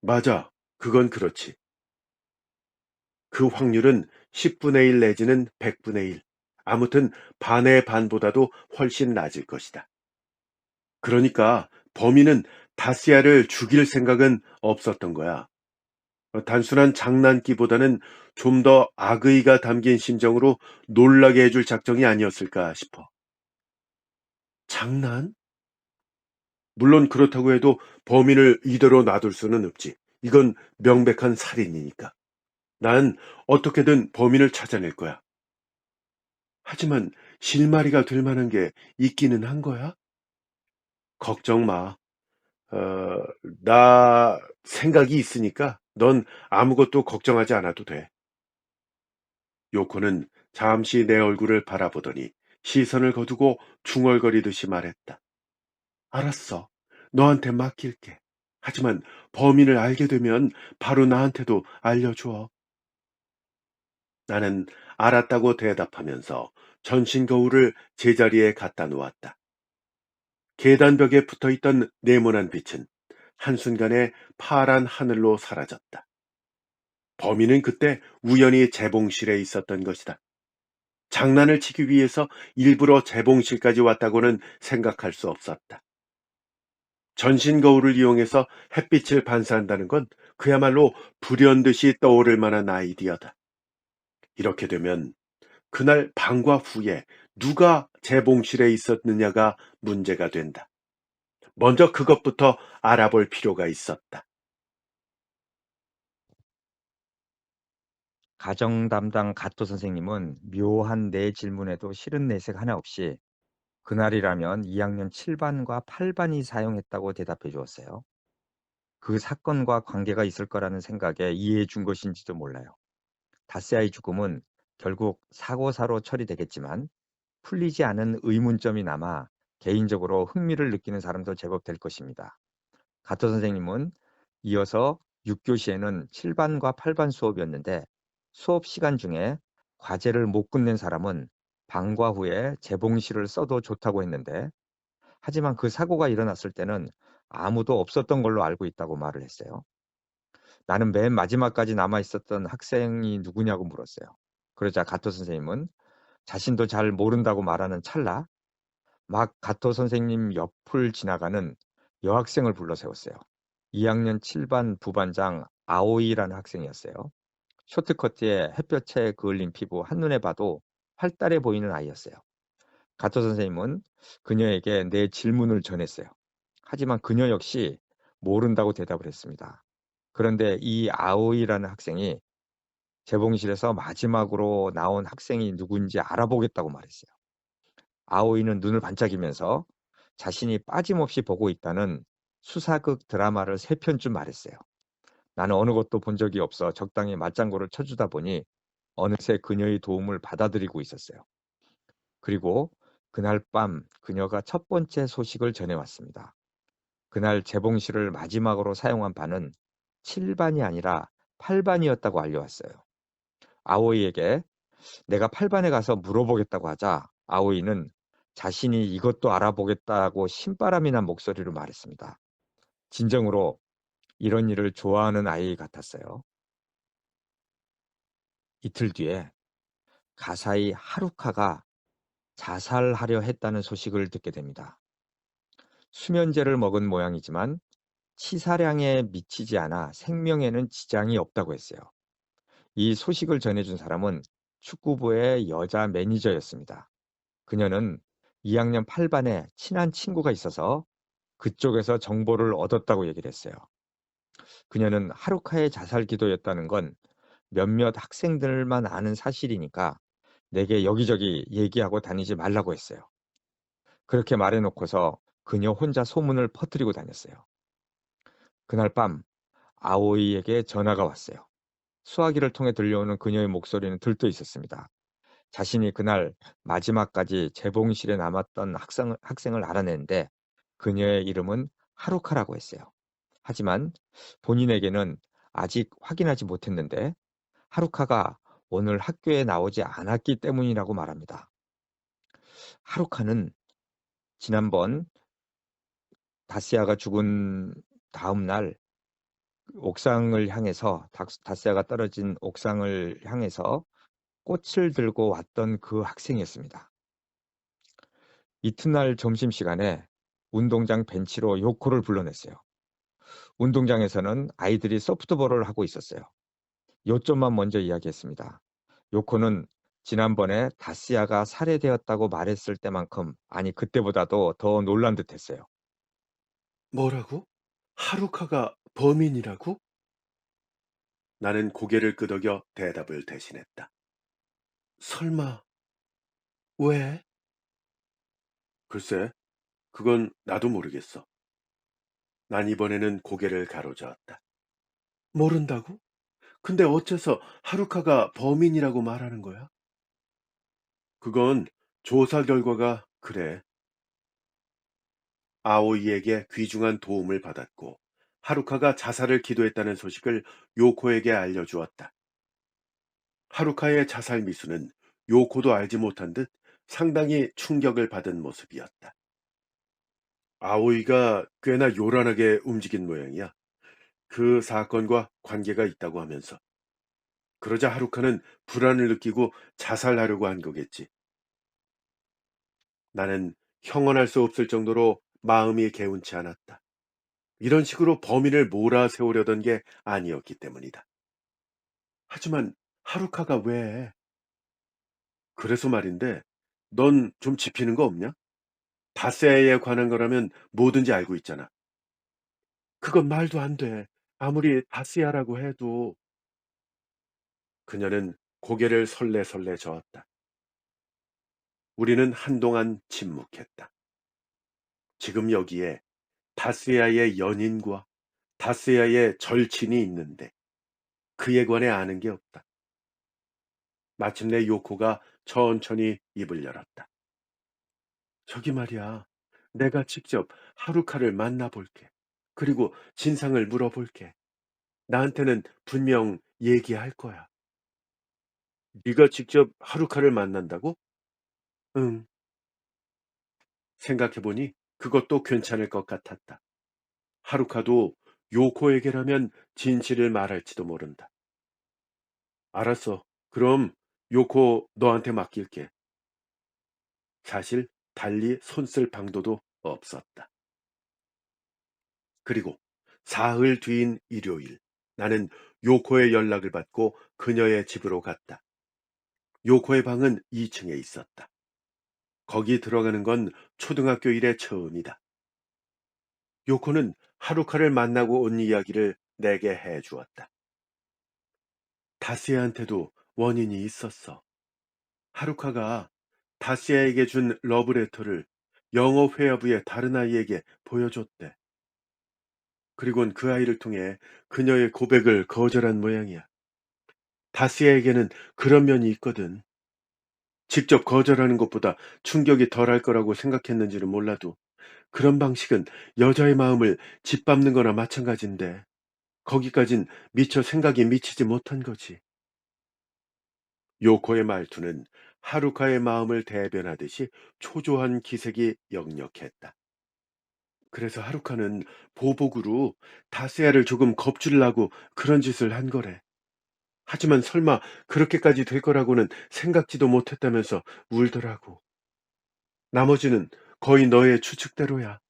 맞아. 그건 그렇지. 그 확률은 10분의 1 내지는 100분의 1. 아무튼 반의 반보다도 훨씬 낮을 것이다. 그러니까 범인은 다시아를 죽일 생각은 없었던 거야. 단순한 장난기보다는 좀 더 악의가 담긴 심정으로 놀라게 해줄 작정이 아니었을까 싶어. 장난? 물론 그렇다고 해도 범인을 이대로 놔둘 수는 없지. 이건 명백한 살인이니까. 난 어떻게든 범인을 찾아낼 거야. 하지만 실마리가 될 만한 게 있기는 한 거야? 걱정 마. 어, 나 생각이 있으니까 넌 아무것도 걱정하지 않아도 돼. 요코는 잠시 내 얼굴을 바라보더니 시선을 거두고 중얼거리듯이 말했다. 알았어. 너한테 맡길게. 하지만 범인을 알게 되면 바로 나한테도 알려줘. 나는 알았다고 대답하면서 전신 거울을 제자리에 갖다 놓았다. 계단벽에 붙어 있던 네모난 빛은 한순간에 파란 하늘로 사라졌다. 범인은 그때 우연히 재봉실에 있었던 것이다. 장난을 치기 위해서 일부러 재봉실까지 왔다고는 생각할 수 없었다. 전신 거울을 이용해서 햇빛을 반사한다는 건 그야말로 불현듯이 떠오를 만한 아이디어다. 이렇게 되면 그날 방과 후에 누가 재봉실에 있었느냐가 문제가 된다. 먼저 그것부터 알아볼 필요가 있었다. 가정 담당 가토 선생님은 묘한 내 질문에도 싫은 내색 하나 없이 그날이라면 2학년 7반과 8반이 사용했다고 대답해 주었어요. 그 사건과 관계가 있을 거라는 생각에 이해해 준 것인지도 몰라요. 다스야의 죽음은 결국 사고사로 처리되겠지만 풀리지 않은 의문점이 남아 개인적으로 흥미를 느끼는 사람도 제법 될 것입니다. 가토 선생님은 이어서 6교시에는 7반과 8반 수업이었는데 수업 시간 중에 과제를 못 끝낸 사람은 방과 후에 재봉시를 써도 좋다고 했는데 하지만 그 사고가 일어났을 때는 아무도 없었던 걸로 알고 있다고 말을 했어요. 나는 맨 마지막까지 남아 있었던 학생이 누구냐고 물었어요. 그러자 가토 선생님은 자신도 잘 모른다고 말하는 찰나 막 가토 선생님 옆을 지나가는 여학생을 불러 세웠어요. 2학년 7반 부반장 아오이라는 학생이었어요. 쇼트커트에 햇볕에 그을린 피부 한눈에 봐도 활달해 보이는 아이였어요. 가토 선생님은 그녀에게 내 질문을 전했어요. 하지만 그녀 역시 모른다고 대답을 했습니다. 그런데 이 아오이라는 학생이 재봉실에서 마지막으로 나온 학생이 누군지 알아보겠다고 말했어요. 아오이는 눈을 반짝이면서 자신이 빠짐없이 보고 있다는 수사극 드라마를 3편쯤 말했어요. 나는 어느 것도 본 적이 없어 적당히 맞장구를 쳐주다 보니 어느새 그녀의 도움을 받아들이고 있었어요. 그리고 그날 밤 그녀가 첫 번째 소식을 전해왔습니다. 그날 재봉실을 마지막으로 사용한 반은 7반이 아니라 8반이었다고 알려왔어요. 아오이에게 내가 8반에 가서 물어보겠다고 하자 아오이는 자신이 이것도 알아보겠다고 신바람이 난 목소리로 말했습니다. 진정으로 이런 일을 좋아하는 아이 같았어요. 이틀 뒤에 가사이 하루카가 자살하려 했다는 소식을 듣게 됩니다. 수면제를 먹은 모양이지만 치사량에 미치지 않아 생명에는 지장이 없다고 했어요. 이 소식을 전해준 사람은 축구부의 여자 매니저였습니다. 그녀는 2학년 8반에 친한 친구가 있어서 그쪽에서 정보를 얻었다고 얘기를 했어요. 그녀는 하루카의 자살 기도였다는 건 몇몇 학생들만 아는 사실이니까 내게 여기저기 얘기하고 다니지 말라고 했어요. 그렇게 말해놓고서 그녀 혼자 소문을 퍼뜨리고 다녔어요. 그날 밤 아오이에게 전화가 왔어요. 수화기를 통해 들려오는 그녀의 목소리는 들떠 있었습니다. 자신이 그날 마지막까지 재봉실에 남았던 학생을 알아냈는데 그녀의 이름은 하루카라고 했어요. 하지만 본인에게는 아직 확인하지 못했는데 하루카가 오늘 학교에 나오지 않았기 때문이라고 말합니다. 하루카는 지난번 다스야가 죽은 다음 날 옥상을 향해서 다스야가 떨어진 옥상을 향해서 꽃을 들고 왔던 그 학생이었습니다. 이튿날 점심시간에 운동장 벤치로 요코를 불러냈어요. 운동장에서는 아이들이 소프트볼을 하고 있었어요. 요점만 먼저 이야기했습니다. 요코는 지난번에 다스야가 살해되었다고 말했을 때만큼, 아니 그때보다도 더 놀란 듯했어요. 뭐라고? 하루카가 범인이라고? 나는 고개를 끄덕여 대답을 대신했다. 설마, 왜? 글쎄, 그건 나도 모르겠어. 난 이번에는 고개를 가로저었다. 모른다고? 근데 어째서 하루카가 범인이라고 말하는 거야? 그건 조사 결과가 그래. 아오이에게 귀중한 도움을 받았고 하루카가 자살을 기도했다는 소식을 요코에게 알려주었다. 하루카의 자살 미수는 요코도 알지 못한 듯 상당히 충격을 받은 모습이었다. 아오이가 꽤나 요란하게 움직인 모양이야. 그 사건과 관계가 있다고 하면서. 그러자 하루카는 불안을 느끼고 자살하려고 한 거겠지. 나는 형언할 수 없을 정도로 마음이 개운치 않았다. 이런 식으로 범인을 몰아세우려던 게 아니었기 때문이다. 하지만 하루카가 왜? 그래서 말인데, 넌 좀 짚히는 거 없냐? 다세에 관한 거라면 뭐든지 알고 있잖아. 그건 말도 안 돼. 아무리 다스야라고 해도. 그녀는 고개를 설레설레 저었다. 우리는 한동안 침묵했다. 지금 여기에 다스야의 연인과 다스야의 절친이 있는데 그에 관해 아는 게 없다. 마침내 요코가 천천히 입을 열었다. 저기 말이야. 내가 직접 하루카를 만나볼게. 그리고 진상을 물어볼게. 나한테는 분명 얘기할 거야. 네가 직접 하루카를 만난다고? 응. 생각해보니 그것도 괜찮을 것 같았다. 하루카도 요코에게라면 진실을 말할지도 모른다. 알았어. 그럼 요코 너한테 맡길게. 사실 달리 손쓸 방도도 없었다. 그리고 사흘 뒤인 일요일, 나는 요코의 연락을 받고 그녀의 집으로 갔다. 요코의 방은 2층에 있었다. 거기 들어가는 건 초등학교 이래 처음이다. 요코는 하루카를 만나고 온 이야기를 내게 해 주었다. 다스야한테도 원인이 있었어. 하루카가 다스야에게 준 러브레터를 영어 회화부의 다른 아이에게 보여줬대. 그리곤 그 아이를 통해 그녀의 고백을 거절한 모양이야. 다스야에게는 그런 면이 있거든. 직접 거절하는 것보다 충격이 덜할 거라고 생각했는지는 몰라도 그런 방식은 여자의 마음을 짓밟는 거나 마찬가지인데 거기까진 미처 생각이 미치지 못한 거지. 요코의 말투는 하루카의 마음을 대변하듯이 초조한 기색이 역력했다. 그래서 하루카는 보복으로 다스야를 조금 겁주려고 그런 짓을 한 거래. 하지만 설마 그렇게까지 될 거라고는 생각지도 못했다면서 울더라고. 나머지는 거의 너의 추측대로야.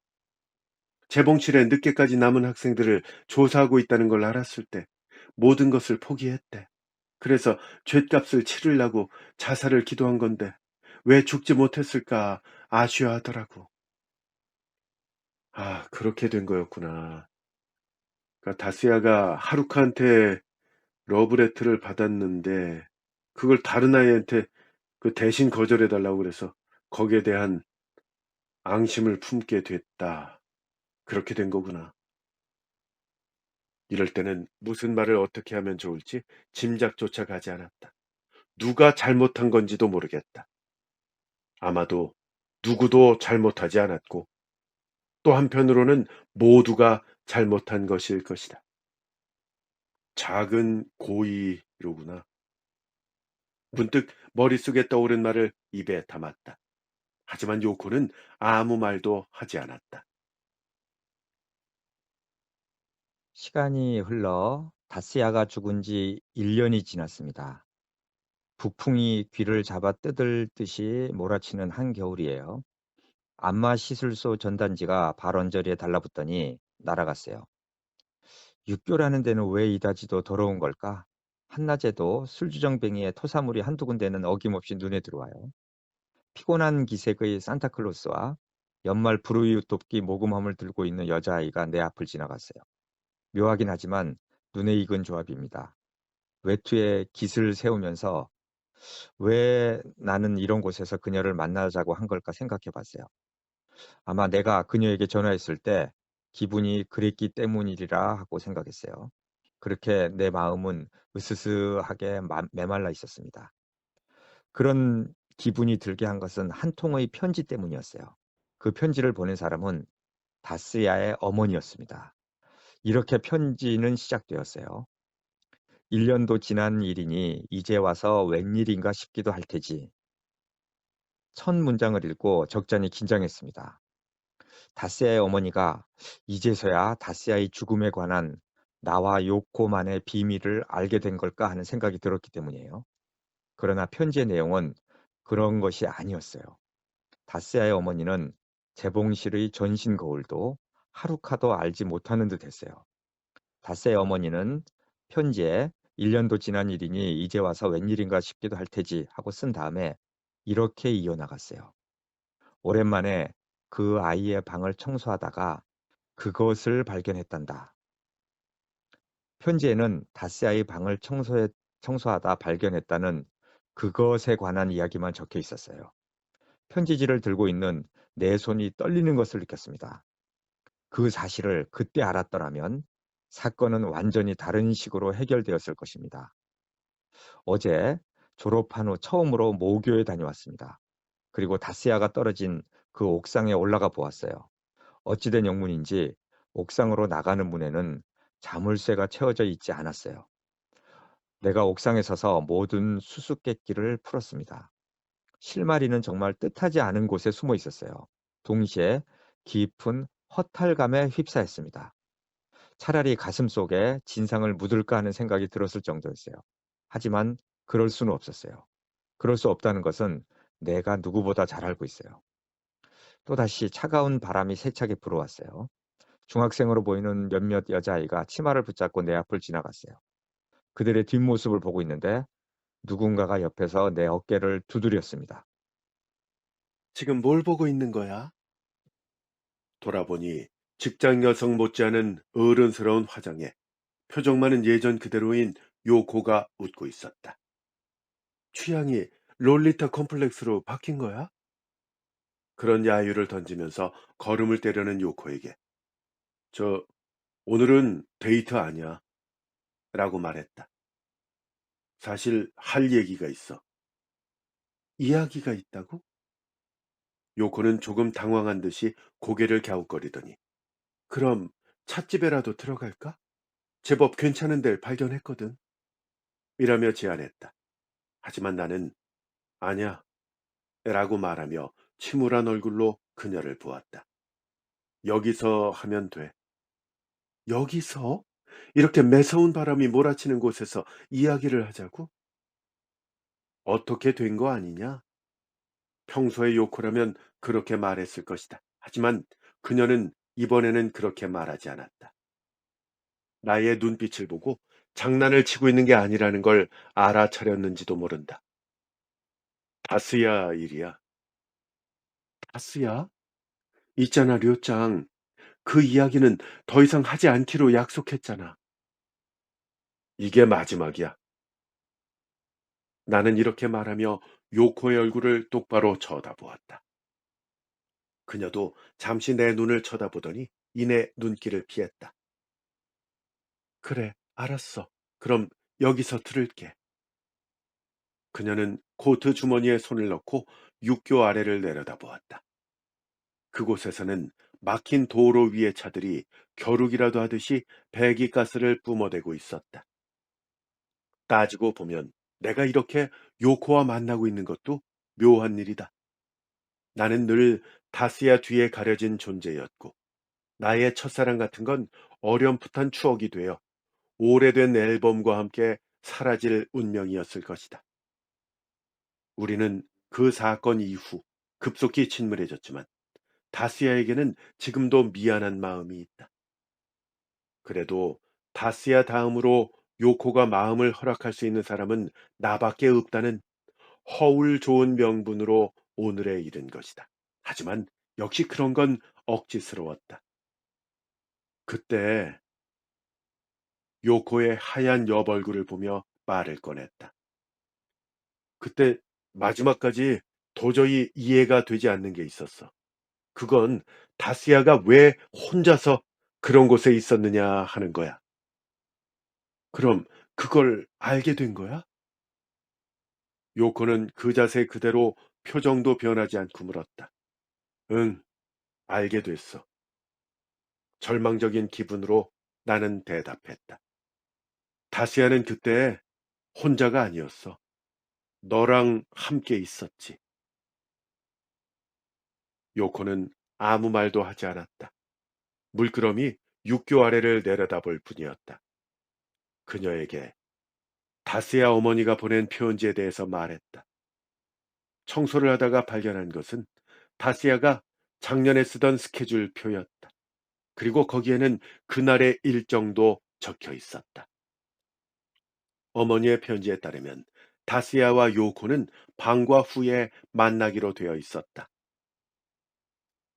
재봉실에 늦게까지 남은 학생들을 조사하고 있다는 걸 알았을 때 모든 것을 포기했대. 그래서 죗값을 치르려고 자살을 기도한 건데 왜 죽지 못했을까 아쉬워하더라고. 아, 그렇게 된 거였구나. 그러니까 다스야가 하루카한테 러브레터를 받았는데 그걸 다른 아이한테 그 대신 거절해 달라고 그래서 거기에 대한 앙심을 품게 됐다. 그렇게 된 거구나. 이럴 때는 무슨 말을 어떻게 하면 좋을지 짐작조차 가지 않았다. 누가 잘못한 건지도 모르겠다. 아마도 누구도 잘못하지 않았고 또 한편으로는 모두가 잘못한 것일 것이다. 작은 고의로구나. 문득 머릿속에 떠오른 말을 입에 담았다. 하지만 요코는 아무 말도 하지 않았다. 시간이 흘러 다스야가 죽은 지 1년이 지났습니다. 북풍이 귀를 잡아 뜯을 듯이 몰아치는 한겨울이에요. 안마 시술소 전단지가 발원저리에 달라붙더니 날아갔어요. 육교라는 데는 왜 이다지도 더러운 걸까? 한낮에도 술주정뱅이에 토사물이 한두 군데는 어김없이 눈에 들어와요. 피곤한 기색의 산타클로스와 연말 불우이웃 돕기 모금함을 들고 있는 여자아이가 내 앞을 지나갔어요. 묘하긴 하지만 눈에 익은 조합입니다. 외투에 깃을 세우면서 왜 나는 이런 곳에서 그녀를 만나자고 한 걸까 생각해 봤어요. 아마 내가 그녀에게 전화했을 때 기분이 그랬기 때문이리라 하고 생각했어요. 그렇게 내 마음은 으스스하게 메말라 있었습니다. 그런 기분이 들게 한 것은 한 통의 편지 때문이었어요. 그 편지를 보낸 사람은 다스야의 어머니였습니다. 이렇게 편지는 시작되었어요. 1년도 지난 일이니 이제 와서 웬일인가 싶기도 할 테지. 첫 문장을 읽고 적잖이 긴장했습니다. 다스야의 어머니가 이제서야 다스야의 죽음에 관한 나와 요코만의 비밀을 알게 된 걸까 하는 생각이 들었기 때문이에요. 그러나 편지의 내용은 그런 것이 아니었어요. 다스야의 어머니는 재봉실의 전신 거울도 하루카도 알지 못하는 듯 했어요. 다스의 어머니는 편지에 1년도 지난 일이니 이제 와서 웬일인가 싶기도 할 테지 하고 쓴 다음에 이렇게 이어나갔어요. 오랜만에 그 아이의 방을 청소하다가 그것을 발견했단다. 편지에는 다스아의 방을 청소하다 발견했다는 그것에 관한 이야기만 적혀 있었어요. 편지지를 들고 있는 내 손이 떨리는 것을 느꼈습니다. 그 사실을 그때 알았더라면 사건은 완전히 다른 식으로 해결되었을 것입니다. 어제 졸업한 후 처음으로 모교에 다녀왔습니다. 그리고 다스야가 떨어진 그 옥상에 올라가 보았어요. 어찌된 영문인지 옥상으로 나가는 문에는 자물쇠가 채워져 있지 않았어요. 내가 옥상에 서서 모든 수수께끼를 풀었습니다. 실마리는 정말 뜻하지 않은 곳에 숨어 있었어요. 동시에 깊은 허탈감에 휩싸였습니다. 차라리 가슴속에 진상을 묻을까 하는 생각이 들었을 정도였어요. 하지만 그럴 수는 없었어요. 그럴 수 없다는 것은 내가 누구보다 잘 알고 있어요. 또다시 차가운 바람이 세차게 불어왔어요. 중학생으로 보이는 몇몇 여자아이가 치마를 붙잡고 내 앞을 지나갔어요. 그들의 뒷모습을 보고 있는데 누군가가 옆에서 내 어깨를 두드렸습니다. 지금 뭘 보고 있는 거야? 돌아보니 직장 여성 못지않은 어른스러운 화장에 표정만은 예전 그대로인 요코가 웃고 있었다. 취향이 롤리타 콤플렉스로 바뀐 거야? 그런 야유를 던지면서 걸음을 때려는 요코에게 저 오늘은 데이트 아니야 라고 말했다. 사실 할 얘기가 있어. 이야기가 있다고? 요코는 조금 당황한 듯이 고개를 갸웃거리더니 그럼 찻집에라도 들어갈까? 제법 괜찮은 데를 발견했거든. 이라며 제안했다. 하지만 나는 아냐 라고 말하며 침울한 얼굴로 그녀를 보았다. 여기서 하면 돼. 여기서? 이렇게 매서운 바람이 몰아치는 곳에서 이야기를 하자고? 어떻게 된 거 아니냐? 평소에 요코라면 그렇게 말했을 것이다. 하지만 그녀는 이번에는 그렇게 말하지 않았다. 나의 눈빛을 보고 장난을 치고 있는 게 아니라는 걸 알아차렸는지도 모른다. 다스야 일이야. 다스야? 있잖아, 료짱. 그 이야기는 더 이상 하지 않기로 약속했잖아. 이게 마지막이야. 나는 이렇게 말하며 요코의 얼굴을 똑바로 쳐다보았다. 그녀도 잠시 내 눈을 쳐다보더니 이내 눈길을 피했다. 그래, 알았어. 그럼 여기서 들을게. 그녀는 코트 주머니에 손을 넣고 육교 아래를 내려다보았다. 그곳에서는 막힌 도로 위의 차들이 겨루기라도 하듯이 배기가스를 뿜어대고 있었다. 따지고 보면 내가 이렇게 요코와 만나고 있는 것도 묘한 일이다. 나는 늘 다스야 뒤에 가려진 존재였고 나의 첫사랑 같은 건 어렴풋한 추억이 되어 오래된 앨범과 함께 사라질 운명이었을 것이다. 우리는 그 사건 이후 급속히 친밀해졌지만 다스야에게는 지금도 미안한 마음이 있다. 그래도 다스야 다음으로 요코가 마음을 허락할 수 있는 사람은 나밖에 없다는 허울 좋은 명분으로 오늘에 이른 것이다. 하지만 역시 그런 건 억지스러웠다. 그때 요코의 하얀 옆얼굴을 보며 말을 꺼냈다. 그때 마지막까지 도저히 이해가 되지 않는 게 있었어. 그건 다스야가 왜 혼자서 그런 곳에 있었느냐 하는 거야. 그럼 그걸 알게 된 거야? 요코는 그 자세 그대로 표정도 변하지 않고 물었다. 응, 알게 됐어. 절망적인 기분으로 나는 대답했다. 다시야는 그때 혼자가 아니었어. 너랑 함께 있었지. 요코는 아무 말도 하지 않았다. 물끄러미 육교 아래를 내려다볼 뿐이었다. 그녀에게 다스야 어머니가 보낸 편지에 대해서 말했다. 청소를 하다가 발견한 것은 다스야가 작년에 쓰던 스케줄표였다. 그리고 거기에는 그날의 일정도 적혀 있었다. 어머니의 편지에 따르면 다스야와 요코는 방과 후에 만나기로 되어 있었다.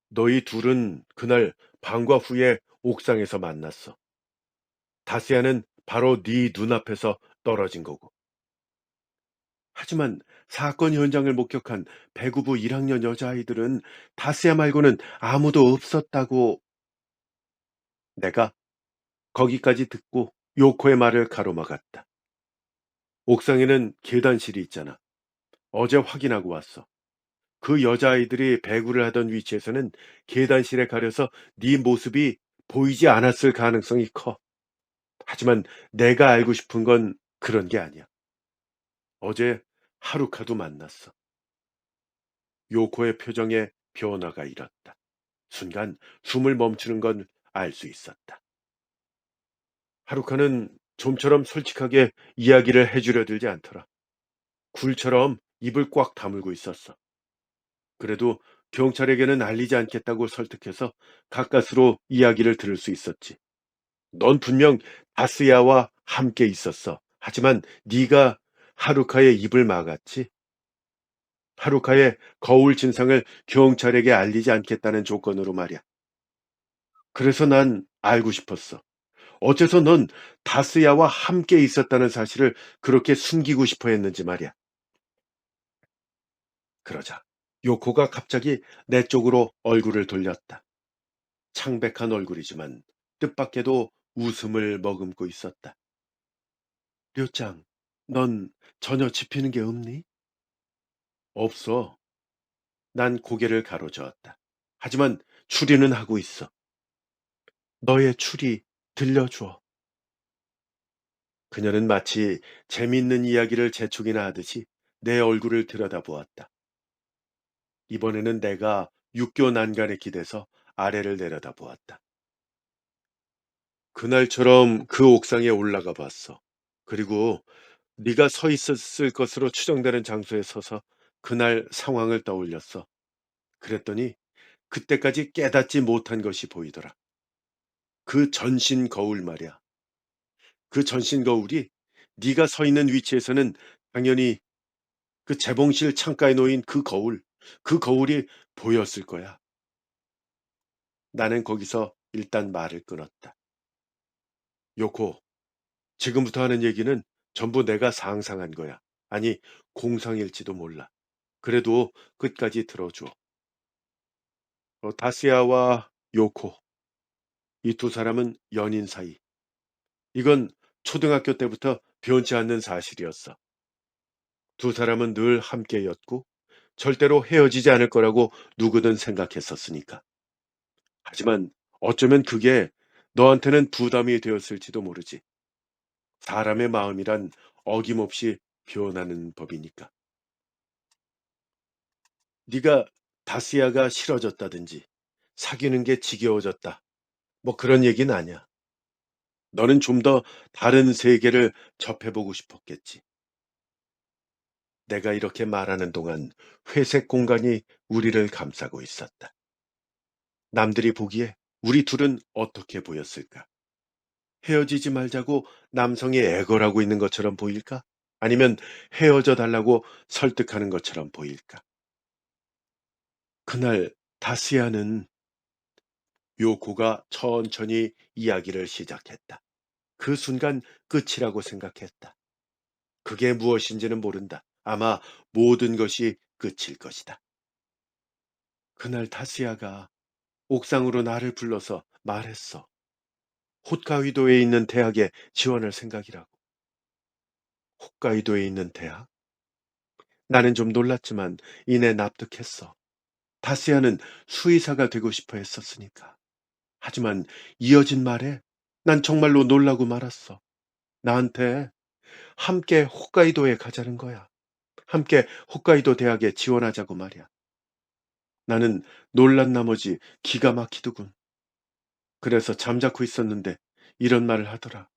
너희 둘은 그날 방과 후에 옥상에서 만났어. 다스야는 바로 네 눈앞에서 떨어진 거고. 하지만 사건 현장을 목격한 배구부 1학년 여자아이들은 다스야 말고는 아무도 없었다고. 내가 거기까지 듣고 요코의 말을 가로막았다. 옥상에는 계단실이 있잖아. 어제 확인하고 왔어. 그 여자아이들이 배구를 하던 위치에서는 계단실에 가려서 네 모습이 보이지 않았을 가능성이 커. 하지만 내가 알고 싶은 건 그런 게 아니야. 어제 하루카도 만났어. 요코의 표정에 변화가 일었다. 순간 숨을 멈추는 건 알 수 있었다. 하루카는 좀처럼 솔직하게 이야기를 해주려 들지 않더라. 굴처럼 입을 꽉 다물고 있었어. 그래도 경찰에게는 알리지 않겠다고 설득해서 가까스로 이야기를 들을 수 있었지. 넌 분명 다스야와 함께 있었어. 하지만 네가 하루카의 입을 막았지. 하루카의 거울 진상을 경찰에게 알리지 않겠다는 조건으로 말이야. 그래서 난 알고 싶었어. 어째서 넌 다스야와 함께 있었다는 사실을 그렇게 숨기고 싶어 했는지 말이야. 그러자 요코가 갑자기 내 쪽으로 얼굴을 돌렸다. 창백한 얼굴이지만 뜻밖에도 웃음을 머금고 있었다. 료짱, 넌 전혀 짚히는 게 없니? 없어. 난 고개를 가로저었다. 하지만 추리는 하고 있어. 너의 추리 들려줘. 그녀는 마치 재밌는 이야기를 재촉이나 하듯이 내 얼굴을 들여다보았다. 이번에는 내가 육교 난간에 기대서 아래를 내려다보았다. 그날처럼 그 옥상에 올라가 봤어. 그리고 네가 서 있었을 것으로 추정되는 장소에 서서 그날 상황을 떠올렸어. 그랬더니 그때까지 깨닫지 못한 것이 보이더라. 그 전신 거울 말이야. 그 전신 거울이 네가 서 있는 위치에서는 당연히 그 재봉실 창가에 놓인 그 거울이 보였을 거야. 나는 거기서 일단 말을 끊었다. 요코, 지금부터 하는 얘기는 전부 내가 상상한 거야. 아니, 공상일지도 몰라. 그래도 끝까지 들어줘. 다스야와 요코, 이 두 사람은 연인 사이. 이건 초등학교 때부터 변치 않는 사실이었어. 두 사람은 늘 함께였고 절대로 헤어지지 않을 거라고 누구든 생각했었으니까. 하지만 어쩌면 그게 너한테는 부담이 되었을지도 모르지. 사람의 마음이란 어김없이 변하는 법이니까. 네가 다스야가 싫어졌다든지 사귀는 게 지겨워졌다. 뭐 그런 얘기는 아니야. 너는 좀 더 다른 세계를 접해보고 싶었겠지. 내가 이렇게 말하는 동안 회색 공간이 우리를 감싸고 있었다. 남들이 보기에 우리 둘은 어떻게 보였을까? 헤어지지 말자고 남성이 애걸하고 있는 것처럼 보일까? 아니면 헤어져 달라고 설득하는 것처럼 보일까? 그날 다스야는 요코가 천천히 이야기를 시작했다. 그 순간 끝이라고 생각했다. 그게 무엇인지는 모른다. 아마 모든 것이 끝일 것이다. 그날 다스야가 옥상으로 나를 불러서 말했어. 홋카이도에 있는 대학에 지원할 생각이라고. 홋카이도에 있는 대학? 나는 좀 놀랐지만 이내 납득했어. 다스야는 수의사가 되고 싶어 했었으니까. 하지만 이어진 말에 난 정말로 놀라고 말았어. 나한테 함께 홋카이도에 가자는 거야. 함께 홋카이도 대학에 지원하자고 말이야. 나는 놀란 나머지 기가 막히더군. 그래서 잠자코 있었는데 이런 말을 하더라.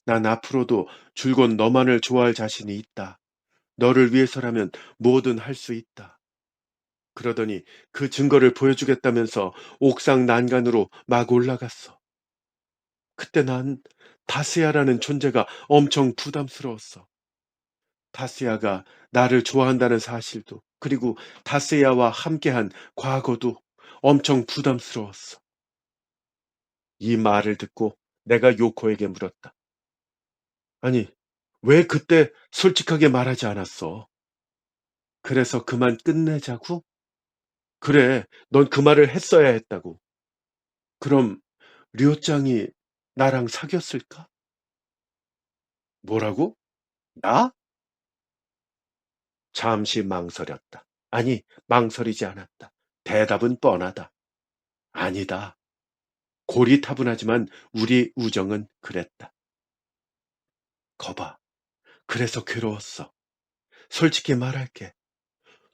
난 앞으로도 줄곧 너만을 좋아할 자신이 있다. 너를 위해서라면 뭐든 할 수 있다. 그러더니 그 증거를 보여주겠다면서 옥상 난간으로 막 올라갔어. 그때 난 다스야라는 존재가 엄청 부담스러웠어. 다스야가 나를 좋아한다는 사실도, 그리고 다스야와 함께한 과거도 엄청 부담스러웠어. 이 말을 듣고 내가 요코에게 물었다. 아니, 왜 그때 솔직하게 말하지 않았어? 그래서 그만 끝내자고? 그래, 넌 그 말을 했어야 했다고. 그럼 류짱이 나랑 사귀었을까? 뭐라고? 나? 잠시 망설였다. 아니, 망설이지 않았다. 대답은 뻔하다. 아니다. 고리타분하지만 우리 우정은 그랬다. 거봐. 그래서 괴로웠어. 솔직히 말할게.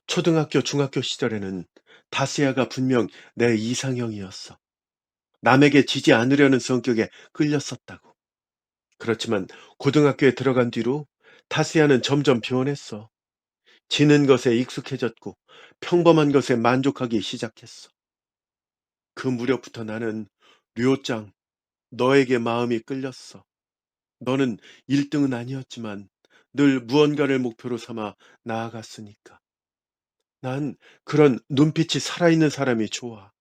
초등학교, 중학교 시절에는 다스야가 분명 내 이상형이었어. 남에게 지지 않으려는 성격에 끌렸었다고. 그렇지만 고등학교에 들어간 뒤로 다스야는 점점 변했어. 지는 것에 익숙해졌고 평범한 것에 만족하기 시작했어. 그 무렵부터 나는 류오짱, 너에게 마음이 끌렸어. 너는 1등은 아니었지만 늘 무언가를 목표로 삼아 나아갔으니까. 난 그런 눈빛이 살아있는 사람이 좋아.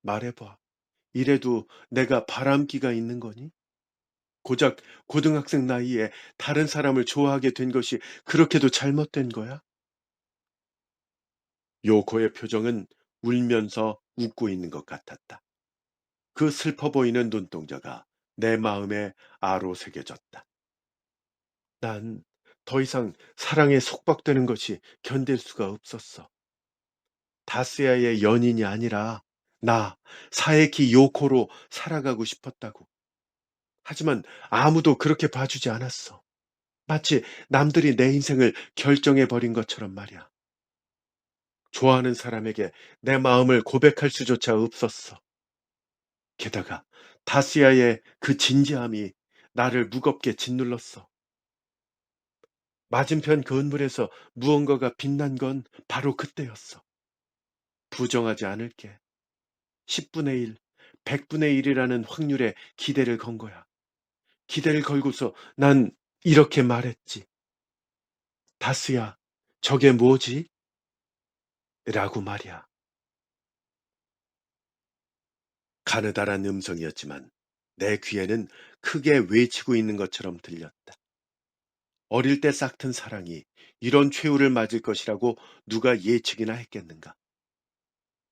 말해봐. 이래도 내가 바람기가 있는 거니? 고작 고등학생 나이에 다른 사람을 좋아하게 된 것이 그렇게도 잘못된 거야? 요코의 표정은 울면서 웃고 있는 것 같았다. 그 슬퍼 보이는 눈동자가 내 마음에 아로 새겨졌다. 난 더 이상 사랑에 속박되는 것이 견딜 수가 없었어. 다스야의 연인이 아니라 나 사에키 요코로 살아가고 싶었다고. 하지만 아무도 그렇게 봐주지 않았어. 마치 남들이 내 인생을 결정해 버린 것처럼 말이야. 좋아하는 사람에게 내 마음을 고백할 수조차 없었어. 게다가 다스야의 그 진지함이 나를 무겁게 짓눌렀어. 맞은편 건물에서 무언가가 빛난 건 바로 그때였어. 부정하지 않을게. 10분의 1, 100분의 1이라는 확률에 기대를 건 거야. 기대를 걸고서 난 이렇게 말했지. 다스야, 저게 뭐지? 라고 말이야. 가느다란 음성이었지만 내 귀에는 크게 외치고 있는 것처럼 들렸다. 어릴 때 싹튼 사랑이 이런 최후를 맞을 것이라고 누가 예측이나 했겠는가.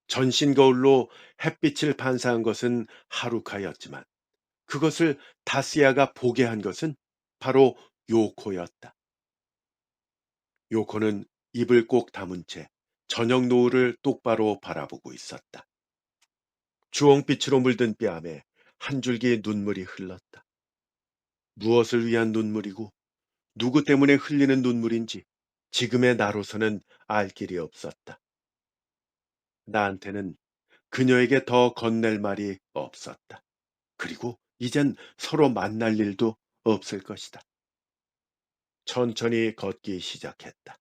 전신 거울로 햇빛을 반사한 것은 하루카였지만 그것을 다스야가 보게 한 것은 바로 요코였다. 요코는 입을 꼭 다문 채 저녁 노을을 똑바로 바라보고 있었다. 주홍빛으로 물든 뺨에 한 줄기 눈물이 흘렀다. 무엇을 위한 눈물이고 누구 때문에 흘리는 눈물인지 지금의 나로서는 알 길이 없었다. 나한테는 그녀에게 더 건넬 말이 없었다. 그리고 이젠 서로 만날 일도 없을 것이다. 천천히 걷기 시작했다.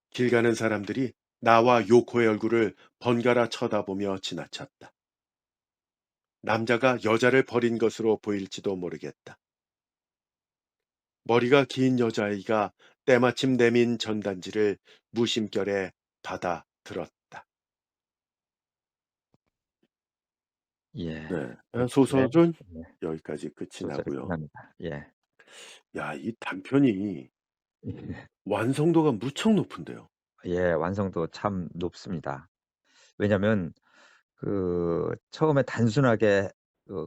길 가는 사람들이 나와 요코의 얼굴을 번갈아 쳐다보며 지나쳤다. 남자가 여자를 버린 것으로 보일지도 모르겠다. 머리가 긴 여자아이가 때마침 내민 전단지를 무심결에 받아 들었다. 예. 네. 이렇게 소설은 예 여기까지 끝이 소설이 나고요. 끝납니다. 예. 야, 이 단편이 완성도가 무척 높은데요. 예. 완성도 참 높습니다. 왜냐면 처음에 단순하게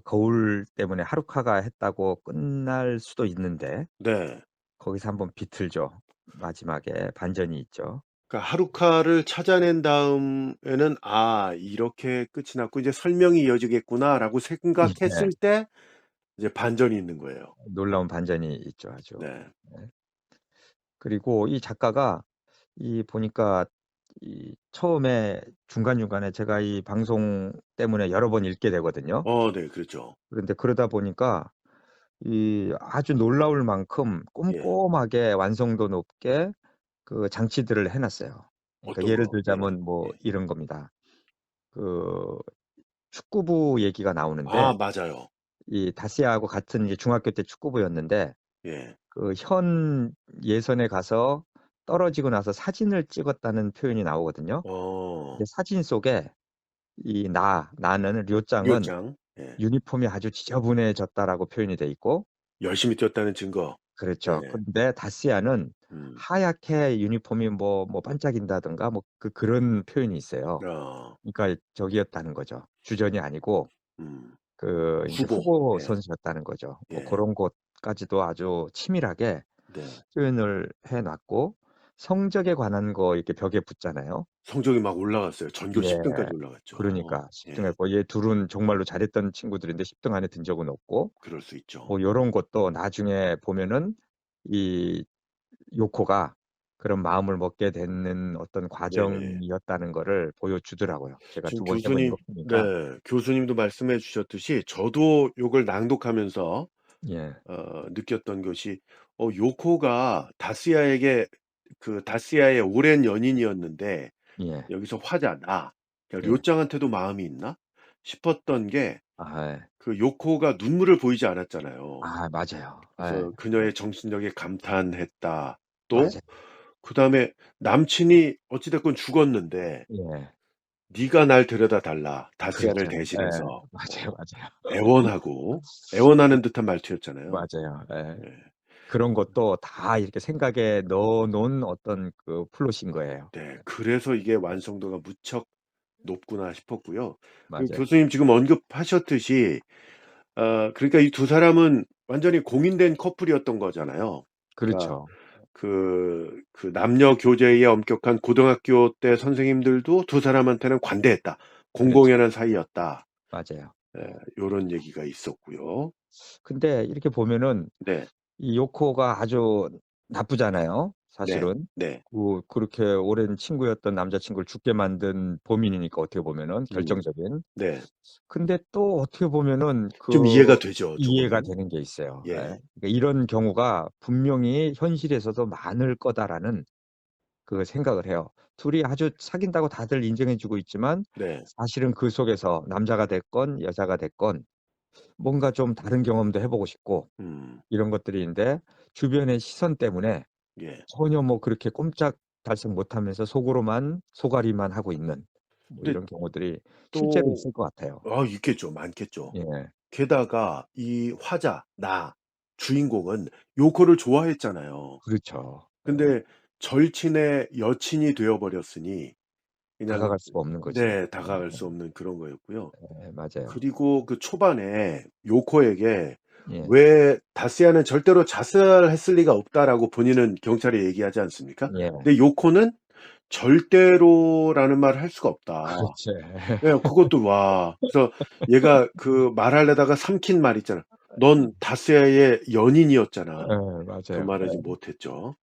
거울 때문에 하루카가 했다고 끝날 수도 있는데 네. 거기서 한번 비틀죠. 마지막에 반전이 있죠. 그러니까 하루카를 찾아낸 다음에는 '아 이렇게 끝이 났고 이제 설명이 이어지겠구나.'라고 예. 생각했을 때 이제 반전이 있는 거예요. 놀라운 반전이 있죠 아주. 네. 예. 그리고 이 작가가 이 보니까 이 처음에 중간중간에 제가 이 방송 때문에 여러 번 읽게 되거든요. 네. 그렇죠. 그런데 그러다 보니까 이 아주 놀라울 만큼 예. 꼼꼼하게 완성도 높게 장치들을 해 놨어요. 그러니까 어떤 예를 거? 네네. 들자면 뭐 예. 이런 겁니다. 그 축구부 얘기가 아 나오는데 맞아요. 이 다시아하고 같은 이제 중학교 때 축구부였는데 예. 현 예선에 가서 떨어지고 나서 사진을 찍었다는 표현이 나오거든요. 근데 어. 사진 속에 이 나는 료짱은 류짱. 예. "유니폼이 아주 지저분해졌다."라고 표현이 돼 있고 열심히 뛰었다는 증거. 그렇죠. 네. 근데 다스야는 음. 하얗게 유니폼이 뭐 반짝인다든가 뭐 그런 표현이 있어요. 아. 그러니까 저기였다는 거죠. 주전이 아니고 음. 인제 후보. 후보 예. 선수였다는 거죠. 뭐 예. 고런 것까지도 아주 치밀하게 네. 표현을 해 놨고 성적에 관한 거 이렇게 벽에 붙잖아요. 성적이 막 올라갔어요. 전교 네. 10 등까지 올라갔죠. 그러니까 10 예. 등에 얘 둘은 정말로 잘했던 친구들인데 10등 안에 든 적은 없고 그럴 수 있죠. 뭐 요런 것도 나중에 보면은 이 요코가 그런 마음을 먹게 되는 어떤 네. 과정이었다는 거를 보여주더라고요. 제가 지금 두 번, 세 번 교수님 네. 읽었으니까. 교수님도 말씀해 주셨듯이 저도 요걸 낭독하면서 예. 느꼈던 것이 요코가 다스야에게 다스야의 오랜 연인이었는데 예. 여기서 화자 나 그러니까 예. 료짱한테도 마음이 있나 싶었던 게 아 예. 그 요코가 눈물을 보이지 않았잖아요. 아 맞아요. 예. 그래서 예. 그녀의 정신력에 감탄했다. 또 맞아요. 그다음에 남친이 어찌 됐건 죽었는데 예. "네가 날 데려다 달라. 다스야를 그렇죠. 예. 대신해서." 맞아요, 맞아요. 애원하고 애원하는 듯한 말투였잖아요. 맞아요. 예. 네. 그런 것도 다 이렇게 생각에 넣어 놓은 어떤 그 플롯인 거예요. 네. 그래서 이게 완성도가 무척 높구나 싶었고요. 그리고 맞아요. 교수님 지금 언급하셨듯이 그러니까 이 두 사람은 완전히 공인된 커플이었던 거잖아요. 그러니까 그렇죠. 남녀 교제에 엄격한 고등학교 때 선생님들도 두 사람한테는 관대했다. 그렇죠. 공공연한 사이였다. 맞아요. 예 요런 얘기가 있었고요. 근데 이렇게 보면은 네. 이 요코가 아주 나쁘잖아요, 네. 사실은. 네. 그렇게 오랜 친구였던 남자친구를 죽게 만든 범인이니까 어떻게 보면은 음. 결정적인. 네. 근데 또 어떻게 보면은 좀 이해가 되죠, 이해가 조금은. 되는 게 있어요. 예. 예. 그러니까 '이런 경우가 분명히 현실에서도 많을 거다.'라는 그 생각을 해요. 둘이 아주 사귄다고 다들 인정해 주고 있지만 네. 사실은 그 속에서 남자가 됐건 여자가 됐건 뭔가 좀 다른 경험도 해 보고 싶고 음. 이런 것들인데 주변의 시선 때문에 예. 전혀 뭐 그렇게 꼼짝달싹 못하면서 속으로만 속앓이만 하고 있는 뭐 근데 이런 경우들이 실제로 또 있을 것 같아요. 있겠죠. 많겠죠. 예. 게다가 이 화자 주인공은 요코를 좋아했잖아요. 그렇죠. 예. 근데 절친의 여친이 되어 버렸으니 그냥 다가갈 수가 없는 거죠. 네 다가갈 수 없는 그런 거였고요. 예 맞아요. 그리고 그 초반에 요코에게 예. 왜 "다스야는 절대로 자살했을 리가 없다."라고 본인은 경찰에 얘기하지 않습니까? 예. 근데 요코는 "절대로"라는 말을 할 수가 없다. 그렇죠. 예 그것도 그래서 얘가 그 말하려다가 삼킨 말 있잖아. "넌 다스야의 연인이었잖아." 예 그 맞아요. 말을 좀 예. 못했죠.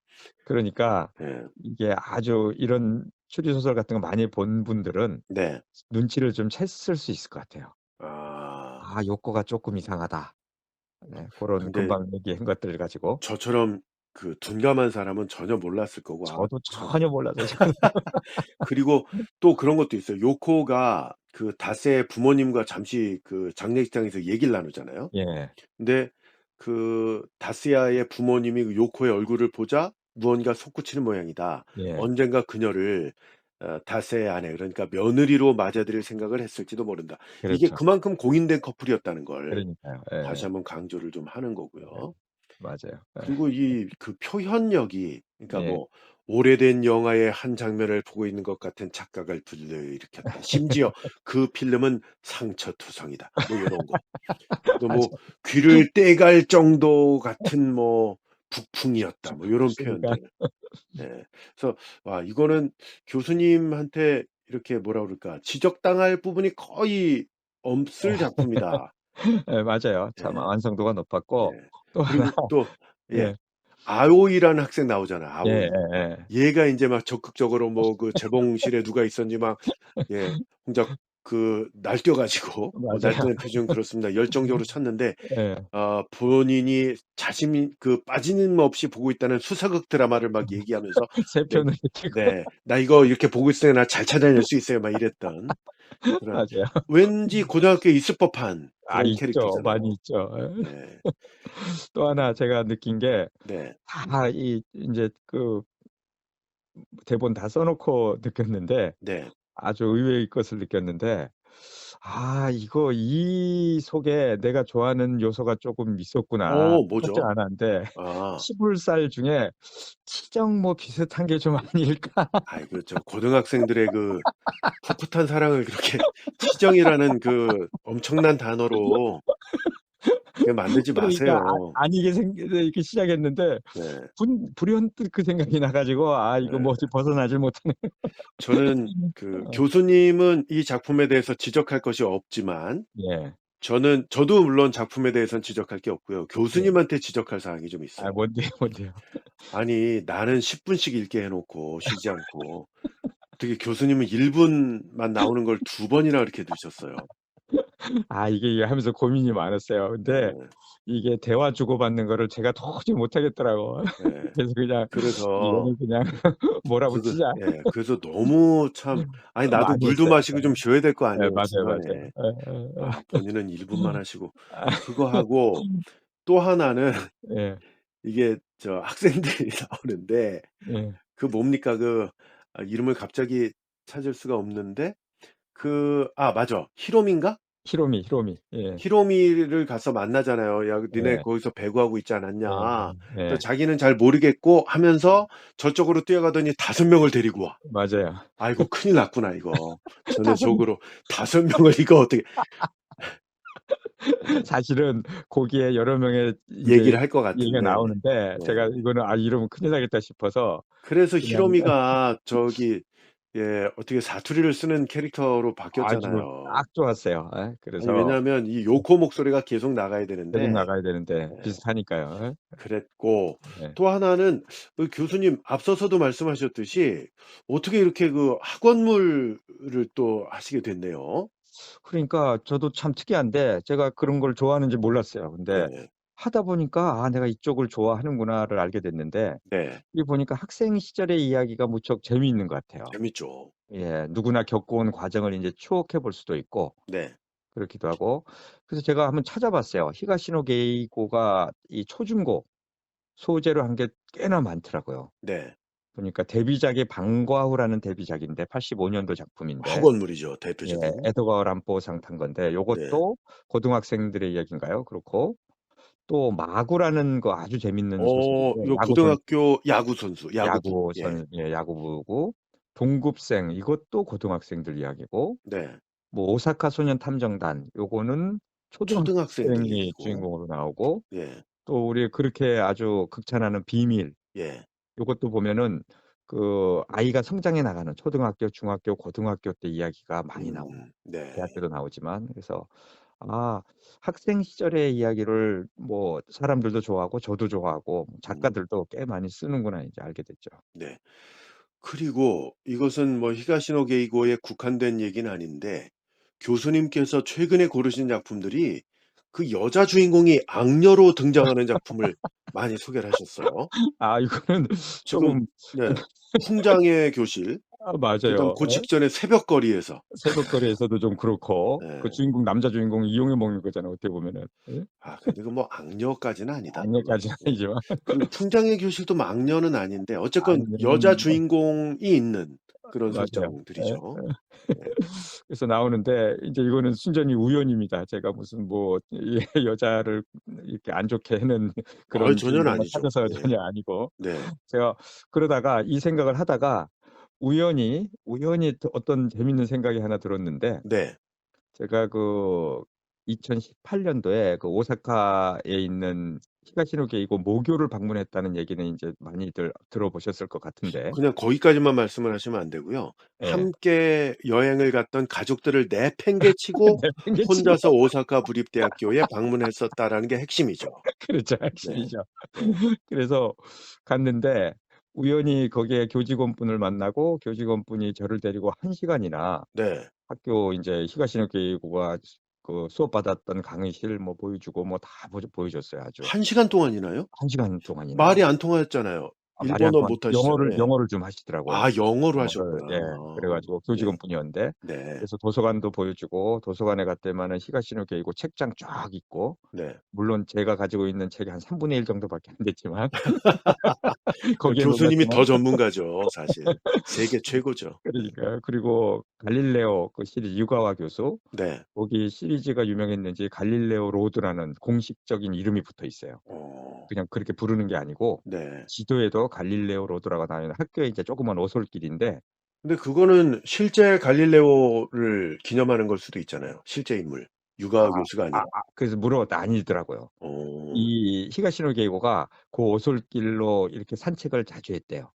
그러니까 예. 이게 아주 이런 추리 소설 같은 거 많이 본 분들은 네. 눈치를 좀 챘을 수 있을 것 같아요. 아 '아 요거가 쪼끔 이상하다.' 네 고런 근데 금방 얘기한 것들을 가지고 저처럼 둔감한 사람은 전혀 몰랐을 거고 저도 전혀 몰라서 지금 그리고 또 그런 것도 있어요. 요코가 다스의 부모님과 잠시 장례식장에서 얘기를 나누잖아요. 예. 근데 다스야의 부모님이 그 요코의 얼굴을 보자 무언가 솟구치는 모양이다. 예. 언젠가 그녀를 다스의 아내 그러니까 며느리로 맞아들일 생각을 했을지도 모른다. 이게 그렇죠. 그만큼 공인된 커플이었다는 걸 그러니까요. 다시 예. 한번 강조를 좀 하는 예. 거고요. 맞아요. 예. 그리고 이 표현력이 그러니까 예. 뭐 오래된 영화의 한 장면을 보고 있는 것 같은 착각을 불러일으켰다. 심지어 그 필름은 상처투성이다. 뭐 요런 거. 또 뭐 맞아요. 귀를 떼갈 정도 같은 뭐 북풍이었다. 뭐 요런 그러니까 표현들. 예. 그래서 이거는 교수님한테 이렇게 뭐라 그럴까 지적당할 부분이 거의 없을 작품이다. 예 맞아요. 참 예. 완성도가 높았고 예. 또 하나 그리고 또 예. 예. 아오이라는 학생 나오잖아요, 아오이. 예예예. 얘가 인제 막 적극적으로 뭐 재봉실에 누가 있었는지 막 예 혼자 날뛰어 가지고 맞아요. 날뛰는 표현은 그렇습니다. 열정적으로 찾는데 예. 본인이 자신이 빠짐없이 보고 있다는 수사극 드라마를 막 얘기하면서 세 네 편을 느끼고 네. "나 이거 이렇게 보고 있으니까 나 잘 찾아낼 수 있어요." 막 이랬던 그런 맞아요. 왠지 고등학교에 있을 법한 아 그런 있죠. 많이 캐릭터잖아요. 있죠. 예. 네. 또 하나 제가 느낀 게 네. 다 인제 대본 다 써 놓고 느꼈는데 네. 아주 의외의 것을 느꼈는데 이거 이 속에 내가 좋아하는 요소가 쪼금 있었구나. 그렇지 뭐죠? 않았는데 아. 치불살 중에 치정 뭐 비슷한 게 좀 아닐까? 아이 그렇죠. 고등학생들의 그 풋풋한 사랑을 그렇게 치정이라는 그 엄청난 단어로 그 만들지 그러니까 마세요. 아니게 이렇게 시작했는데 네. 불현듯 그 생각이 나 가지고 이거 네. 뭐지 벗어나질 못하네. 저는 그 어. 교수님은 이 작품에 대해서 지적할 것이 없지만 예. 저도 물론 작품에 대해서는 지적할 게 없고요. 예. 교수님한테 지적할 사항이 좀 있어요. 뭔데요, 뭔데요? 아니 나는 10 분씩 읽게 해 놓고 쉬지 않고 어떻게 교수님은 1 분만 나오는 걸 2 번이나 그렇게 넣으셨어요. 이게 하면서 고민이 많았어요. 근데 네. 이게 대화 주고받는 거를 제가 도저히 못 하겠더라고. 네. 그래서 그냥 그래서 '이거는 그냥 몰아붙이자.' 그래서 너무 참 아니 나도 많이 물도 했어요. 마시고 좀 쉬어야 될 거 예. 아니에요 맞아요, 맞아요. 중간에. 예예예. 본인은 1 분만 하시고 그거 하고 또 하나는 예. 이게 학생들이 나오는데 예. 그 뭡니까? 이름을 갑자기 찾을 수가 없는데 맞아. 히로미인가? 히로미. 예. 히로미를 가서 만나잖아요. "야 니네 예. 거기서 배구하고 있지 않았냐." 또 예. 자기는 잘 모르겠고 하면서 저쪽으로 뛰어가더니 5 명을 데리고 와. 맞아요. 아이고 큰일 났구나 이거. 저는 5 명. 속으로 5 명을 이거 어떻게 사실은 거기에 여러 명의 인제 얘기를 할 것 얘기가 같은데 나오는데 네. 제가 이거는 이러면 큰일 나겠다 싶어서 그래서 그냥 히로미가 어떻게 사투리를 쓰는 캐릭터로 아주 바뀌었잖아요. 딱 좋았어요. 아니 그래서 왜냐하면 이 요코 목소리가 계속 나가야 계속 되는데 나가야 되는데 네 비슷하니까요. 그랬고 예. 또 하나는 교수님 앞서서도 말씀하셨듯이 어떻게 이렇게 그 학원물을 또 하시게 됐네요. 그러니까 저도 참 특이한데 제가 그런 걸 좋아하는지 몰랐어요. 근데 네. 하다 보니까 '내가 이쪽을 좋아하는구나.'를 알게 됐는데 네. 이게 보니까 학생 시절의 이야기가 무척 재미있는 것 같아요. 재밌죠. 예. 누구나 겪어온 과정을 인제 추억해 볼 수도 있고 네. 그렇기도 하고 그래서 제가 한번 찾아봤어요. 히가시노 게이고가 이 초중고 소재로 한 게 꽤나 많더라고요. 네. 보니까 데뷔작이 방과후라는 데뷔작인데 85 년도 작품인데 학원물이죠 예 대표적인. 에드거 알란 포상 탄 건데 네. 요것도 고등학생들의 이야기인가요? 그렇고 또 마구라는 거 아주 재밌는 소설인데 이거 야구 선 고등학교 야구 선수, 야구부. 야구 예. 선 예 야구부고 동급생 이것도 고등학생들 이야기고 네. 뭐 오사카 소년 탐정단 요거는 초등학생들 초등학생이 얘기고. 주인공으로 나오고 예. 또 우리 그렇게 아주 극찬하는 비밀 예. 요것도 보면은 그 아이가 성장해 나가는 초등학교, 중학교, 고등학교 때 이야기가 많이 나와요. 네. 대학 때도 나오지만. 그래서 학생 시절의 이야기를 뭐 사람들도 좋아하고 저도 좋아하고 음 작가들도 꽤 많이 쓰는구나 이제 알게 됐죠. 네. 그리고 이것은 뭐 히가시노 게이고에 국한된 얘기는 아닌데 교수님께서 최근에 고르신 작품들이 그 여자 주인공이 악녀로 등장하는 작품을 많이 소개를 하셨어요. 이거는 지금 쪼금 네. 풍장의 교실 그다음 맞아요. 그 직전에 새벽거리에서 새벽거리에서도 좀 그렇고 그 네. 주인공 남자 주인공이 이용해 먹는 거잖아요 어떻게 보면은. 예? 근데 그 뭐 악녀까지는 아니다 또 그건. 악역까지는 예. 아니지만. 그리고 풍장의 교실도 뭐 악녀는 아닌데 어쨌건 여자 아니면은 주인공이 있는 그런 맞아요. 예. 설정들이죠. 네. 그래서 나오는데 인제 이거는 순전히 우연입니다. 제가 무슨 뭐 여자를 이렇게 안 좋게 하는 그런 전혀는 주인공을 아니죠. 찾아서 예. 전혀 아니고 네. 제가 그러다가 이 생각을 하다가 우연히 또 어떤 재밌는 생각이 하나 들었는데 네. 제가 그 2018 년도에 그 오사카에 있는 히가시노 게이고 모교를 방문했다는 얘기는 인제 많이들 들어보셨을 것 같은데 그냥 거기까지만 말씀을 하시면 안 되고요. 예. 함께 여행을 갔던 가족들을 내팽개치고 내팽개치고 혼자서 오사카 부립대학교에 방문했었다라는 게 핵심이죠. 그렇죠. 네. 핵심이죠. 네. 그래서 갔는데 우연히 거기에 교직원분을 만나고 교직원분이 저를 데리고 1 시간이나 네. 학교 인제 히가시노 게이고가 그 수업받았던 강의실 뭐 보여주고 뭐 다 보여줬어요 아주. 1 시간 동안이나요? 1 시간 동안이나요. 말이 안 통하였잖아요. 말이 안 일본어 통하니까 못 하시잖아요. 예. 영어를 좀 하시더라고요. 아 영어로 영어를. 하셨구나. 예. 그래 가지고 네. 교직원분이었는데 네. 그래서 도서관도 보여주고 도서관에 갔더니만은 히가시노 게이고 책장 쫙 있고 네. 물론 제가 가지고 있는 책의 한 3분의 1 정도밖에 안 됐지만 그 거기에 교수님이 놀랐지만 더 전문가죠 사실. 세계 최고죠. 네. 그러니까요. 그리고 갈릴레오 그 시리즈 유가와 교수 네. 거기 시리즈가 유명했는지 갈릴레오 로드라는 공식적인 이름이 붙어 있어요. 어. 그냥 그렇게 부르는 게 아니고 네. 지도에도 갈릴레오 로드라고 나와 있는 학교에 이제 조그만 오솔길인데 근데 그거는 실제 갈릴레오를 기념하는 걸 수도 있잖아요. 실제 인물. 유가와 교수가 아니라. 그래서 물어봤더니 아니더라고요. 어. 이 히가시노 게이고가 그 오솔길로 이렇게 산책을 자주 했대요.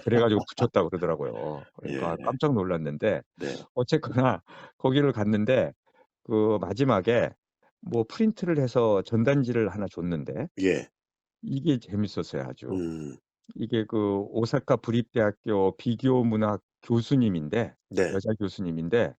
그래 가지고 붙였다고 그러더라고요. 그러니까 예. 깜짝 놀랐는데 네. 어쨌거나 거기를 갔는데 그 마지막에 뭐 프린트를 해서 전단지를 하나 줬는데 예. 이게 재밌었어요 아주. 음. 이게 그 오사카 브립대학교 비교 문학 교수님인데 네. 여자 교수님인데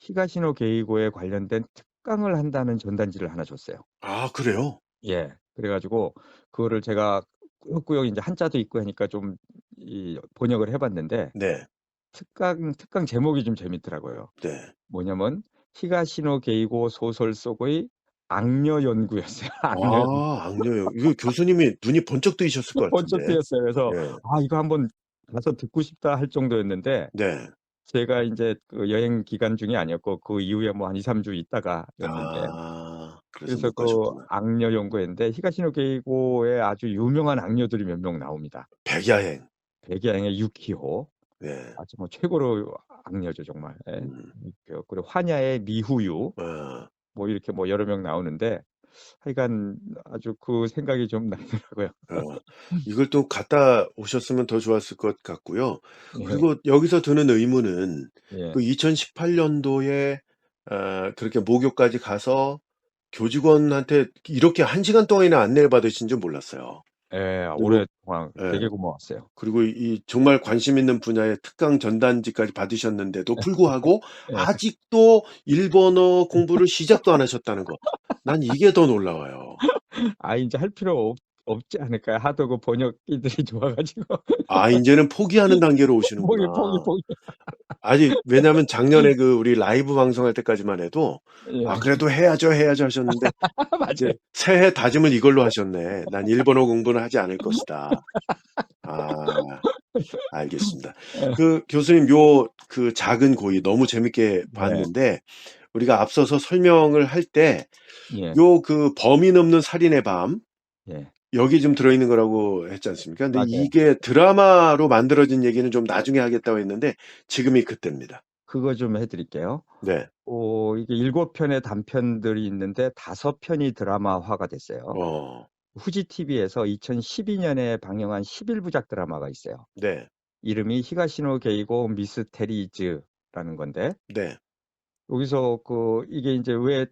히가시노 게이고에 관련된 특강을 한다는 전단지를 하나 줬어요. 아 그래요? 예. 그래 가지고 그거를 제가 꾸역꾸역 인제 한자도 있고 하니까 좀 이 번역을 해 봤는데 네. 특강 제목이 좀 재밌더라고요. 네. 뭐냐면 히가시노 게이고 소설 속의 악녀 연구였어요. 악녀 연구. 아 악녀요. 이거 교수님이 눈이 번쩍 뜨이셨을 것 번쩍 같은데. 뜨였어요. 그래서 예. '아 이거 한번 가서 듣고 싶다.' 할 정도였는데 네. 제가 인제 그 여행 기간 중이 아니었고 그 이후에 뭐 한 2-3주 있다가였는데 아 그래서 그래서 못 그 가셨구나. 악녀 연구회인데 히가시노 게이고의 아주 유명한 악녀들이 몇 명 나옵니다. 백야행. 백야행의 유키호 네. 아주 뭐 최고로 악녀죠 정말. 예. 음. 그리고 환야의 미후유 아. 뭐 이렇게 뭐 여러 명 나오는데 하여간 아주 그 생각이 좀 나더라고요. 어. 이걸 또 갔다 오셨으면 더 좋았을 것 같고요. 예. 그리고 여기서 드는 의문은 예. 그 2018 년도에 그렇게 모교까지 가서 교직원한테 이렇게 1 시간 동안이나 안내를 받으신 줄 몰랐어요. 예. 그리고 오랫동안 예. 되게 고마웠어요. 그리고 이 정말 관심 있는 분야의 특강 전단지까지 받으셨는데도 불구하고 예. 아직도 일본어 공부를 시작도 안 하셨다는 거. 난 이게 더 놀라워요. 인제 할 필요 없지 않을까요? 하도 그 번역기들이 좋아 가지고. 아 인제는 포기하는 단계로 포기. 오시는구나. 아직 왜냐하면 작년에 그 우리 라이브 방송할 때까지만 해도 예. '그래도 해야죠, 해야죠.' 하셨는데 이제 맞아요. 새해 다짐을 이걸로 하셨네. '난 일본어 공부는 하지 않을 것이다.' 아 알겠습니다. 예. 그 교수님 요 그 작은 고의 너무 재밌게 네. 봤는데 우리가 앞서서 설명을 할 때 예. 요 그 범인 없는 살인의 밤 예. 여기 좀 들어있는 거라고 했지 않습니까? 근데 맞아요. 이게 드라마로 만들어진 얘기는 좀 나중에 하겠다고 했는데 지금이 그때입니다. 그거 좀 해 드릴게요. 네. 이게 7 편의 단편들이 있는데 5 편이 드라마화가 됐어요. 어. 후지 TV에서 2012 년에 방영한 11 부작 드라마가 있어요. 네. 이름이 히가시노 게이고 미스테리즈라는 건데 네. 여기서 이게 인제 왜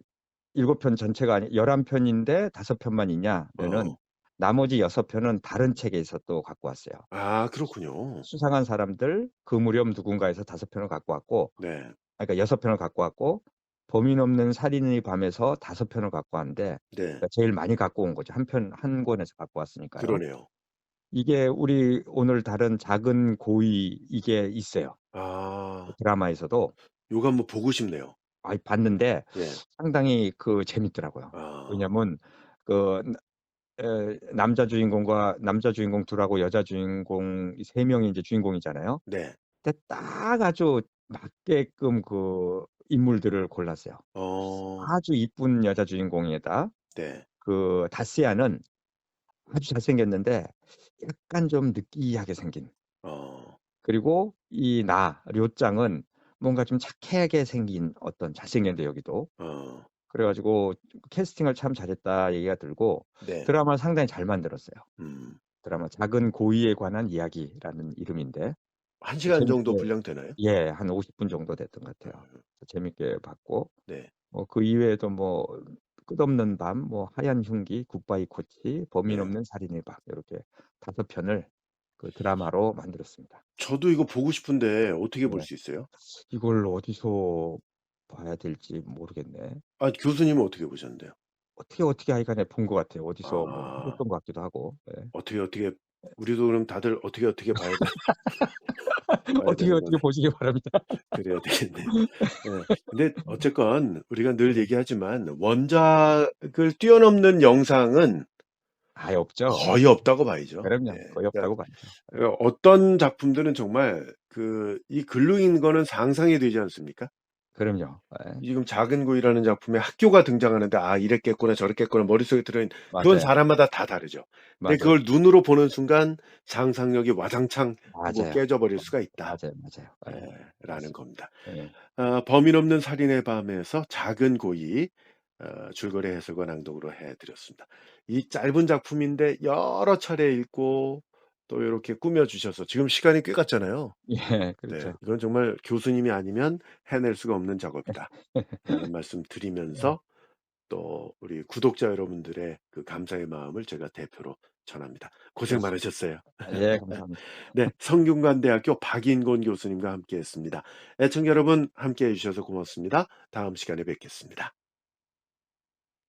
7편 전체가 11 편인데 5 편만 있냐면은 어. 나머지 6 편은 다른 책에서 또 갖고 왔어요. 아 그렇군요. 수상한 사람들 그 무렵 누군가에서 5 편을 갖고 왔고 네. 그러니까 6 편을 갖고 왔고 범인 없는 살인의 밤에서 5 편을 갖고 왔는데 네. 그러니까 제일 많이 갖고 온 거죠. 한 권에서 갖고 왔으니까요. 그러네요. 이게 우리 오늘 다룬 작은 고의 이게 있어요. 아. 드라마에서도. 요거 한번 보고 싶네요. 봤는데 예. 상당히 재밌더라고요. 아. 왜냐면 그 남자 주인공 둘 하고 여자 주인공 이 3 명이 인제 주인공이잖아요. 네. 근데 딱 아주 맞게끔 인물들을 골랐어요. 어. 아주 이쁜 여자 주인공에다 네. 그 다스야는 아주 잘생겼는데 약간 좀 느끼하게 생긴 어. 그리고 료짱은 뭔가 좀 착하게 생긴 어떤 잘생겼는데 여기도. 어. 그래 가지고 "캐스팅을 참 잘했다." 얘기가 들고 네. 드라마를 상당히 잘 만들었어요. 음. 드라마 작은 고의에 관한 이야기라는 이름인데 1 시간 정도 재밌게 분량되나요? 한 50분 정도 됐던 것 같아요. 음. 재밌게 봤고 네. 그 이외에도 뭐 끝없는 밤, 뭐 하얀 흉기, 굿바이 코치, 범인 네. 없는 살인의 밤 요렇게 5 편을 드라마로 만들었습니다. 저도 이거 보고 싶은데 어떻게 볼 네. 수 있어요? 이걸 어디서 봐야 될지 모르겠네. 아 교수님은 어떻게 보셨는데요? 어떻게 하여간에 본 것 같아요. 어디서 뭐 아. 읽었던 것 같기도 하고. 예. 어떻게 우리도 그럼 다들 어떻게 봐야 되는 어떻게 거네. 보시기 바랍니다. 그래야 되겠네요. 예. 근데 어쨌건 우리가 늘 얘기하지만 원작을 뛰어넘는 영상은 아예 없죠. 거의 없다고 봐야죠. 예. 그럼요. 거의 그러니까 없다고 봐야죠. 예. 어떤 작품들은 정말 이 글로 읽는 거는 상상이 되지 않습니까? 그럼요. 예. 지금 작은 고이라는 작품에 학교가 등장하는데 '아 이랬겠구나 저랬겠구나.' 머릿속에 들어있는 그건 맞아요. 사람마다 다 다르죠. 근데 그걸 맞아요. 눈으로 보는 순간 상상력이 와장창 하고 맞아요. 깨져 버릴 수가 있다. 맞아요. 예. 예. 라는 맞습니다. 겁니다. 예. 범인 없는 살인의 밤에서 작은 고이 줄거리 해석과 낭독으로 해 드렸습니다. 이 짧은 작품인데 여러 차례 읽고 또 요렇게 꾸며 주셔서 지금 시간이 꽤 갔잖아요. 예. 네. 그렇죠. 이건 정말 교수님이 아니면 해낼 수가 없는 작업이다. 라는 말씀 예. 드리면서 또 우리 구독자 여러분들의 그 감사의 마음을 제가 대표로 전합니다. 고생 그렇습니다. 많으셨어요. 예. 감사합니다. 네. 성균관대학교 박인곤 교수님과 함께 했습니다. 애청자 여러분 함께 해 주셔서 고맙습니다. 다음 시간에 뵙겠습니다.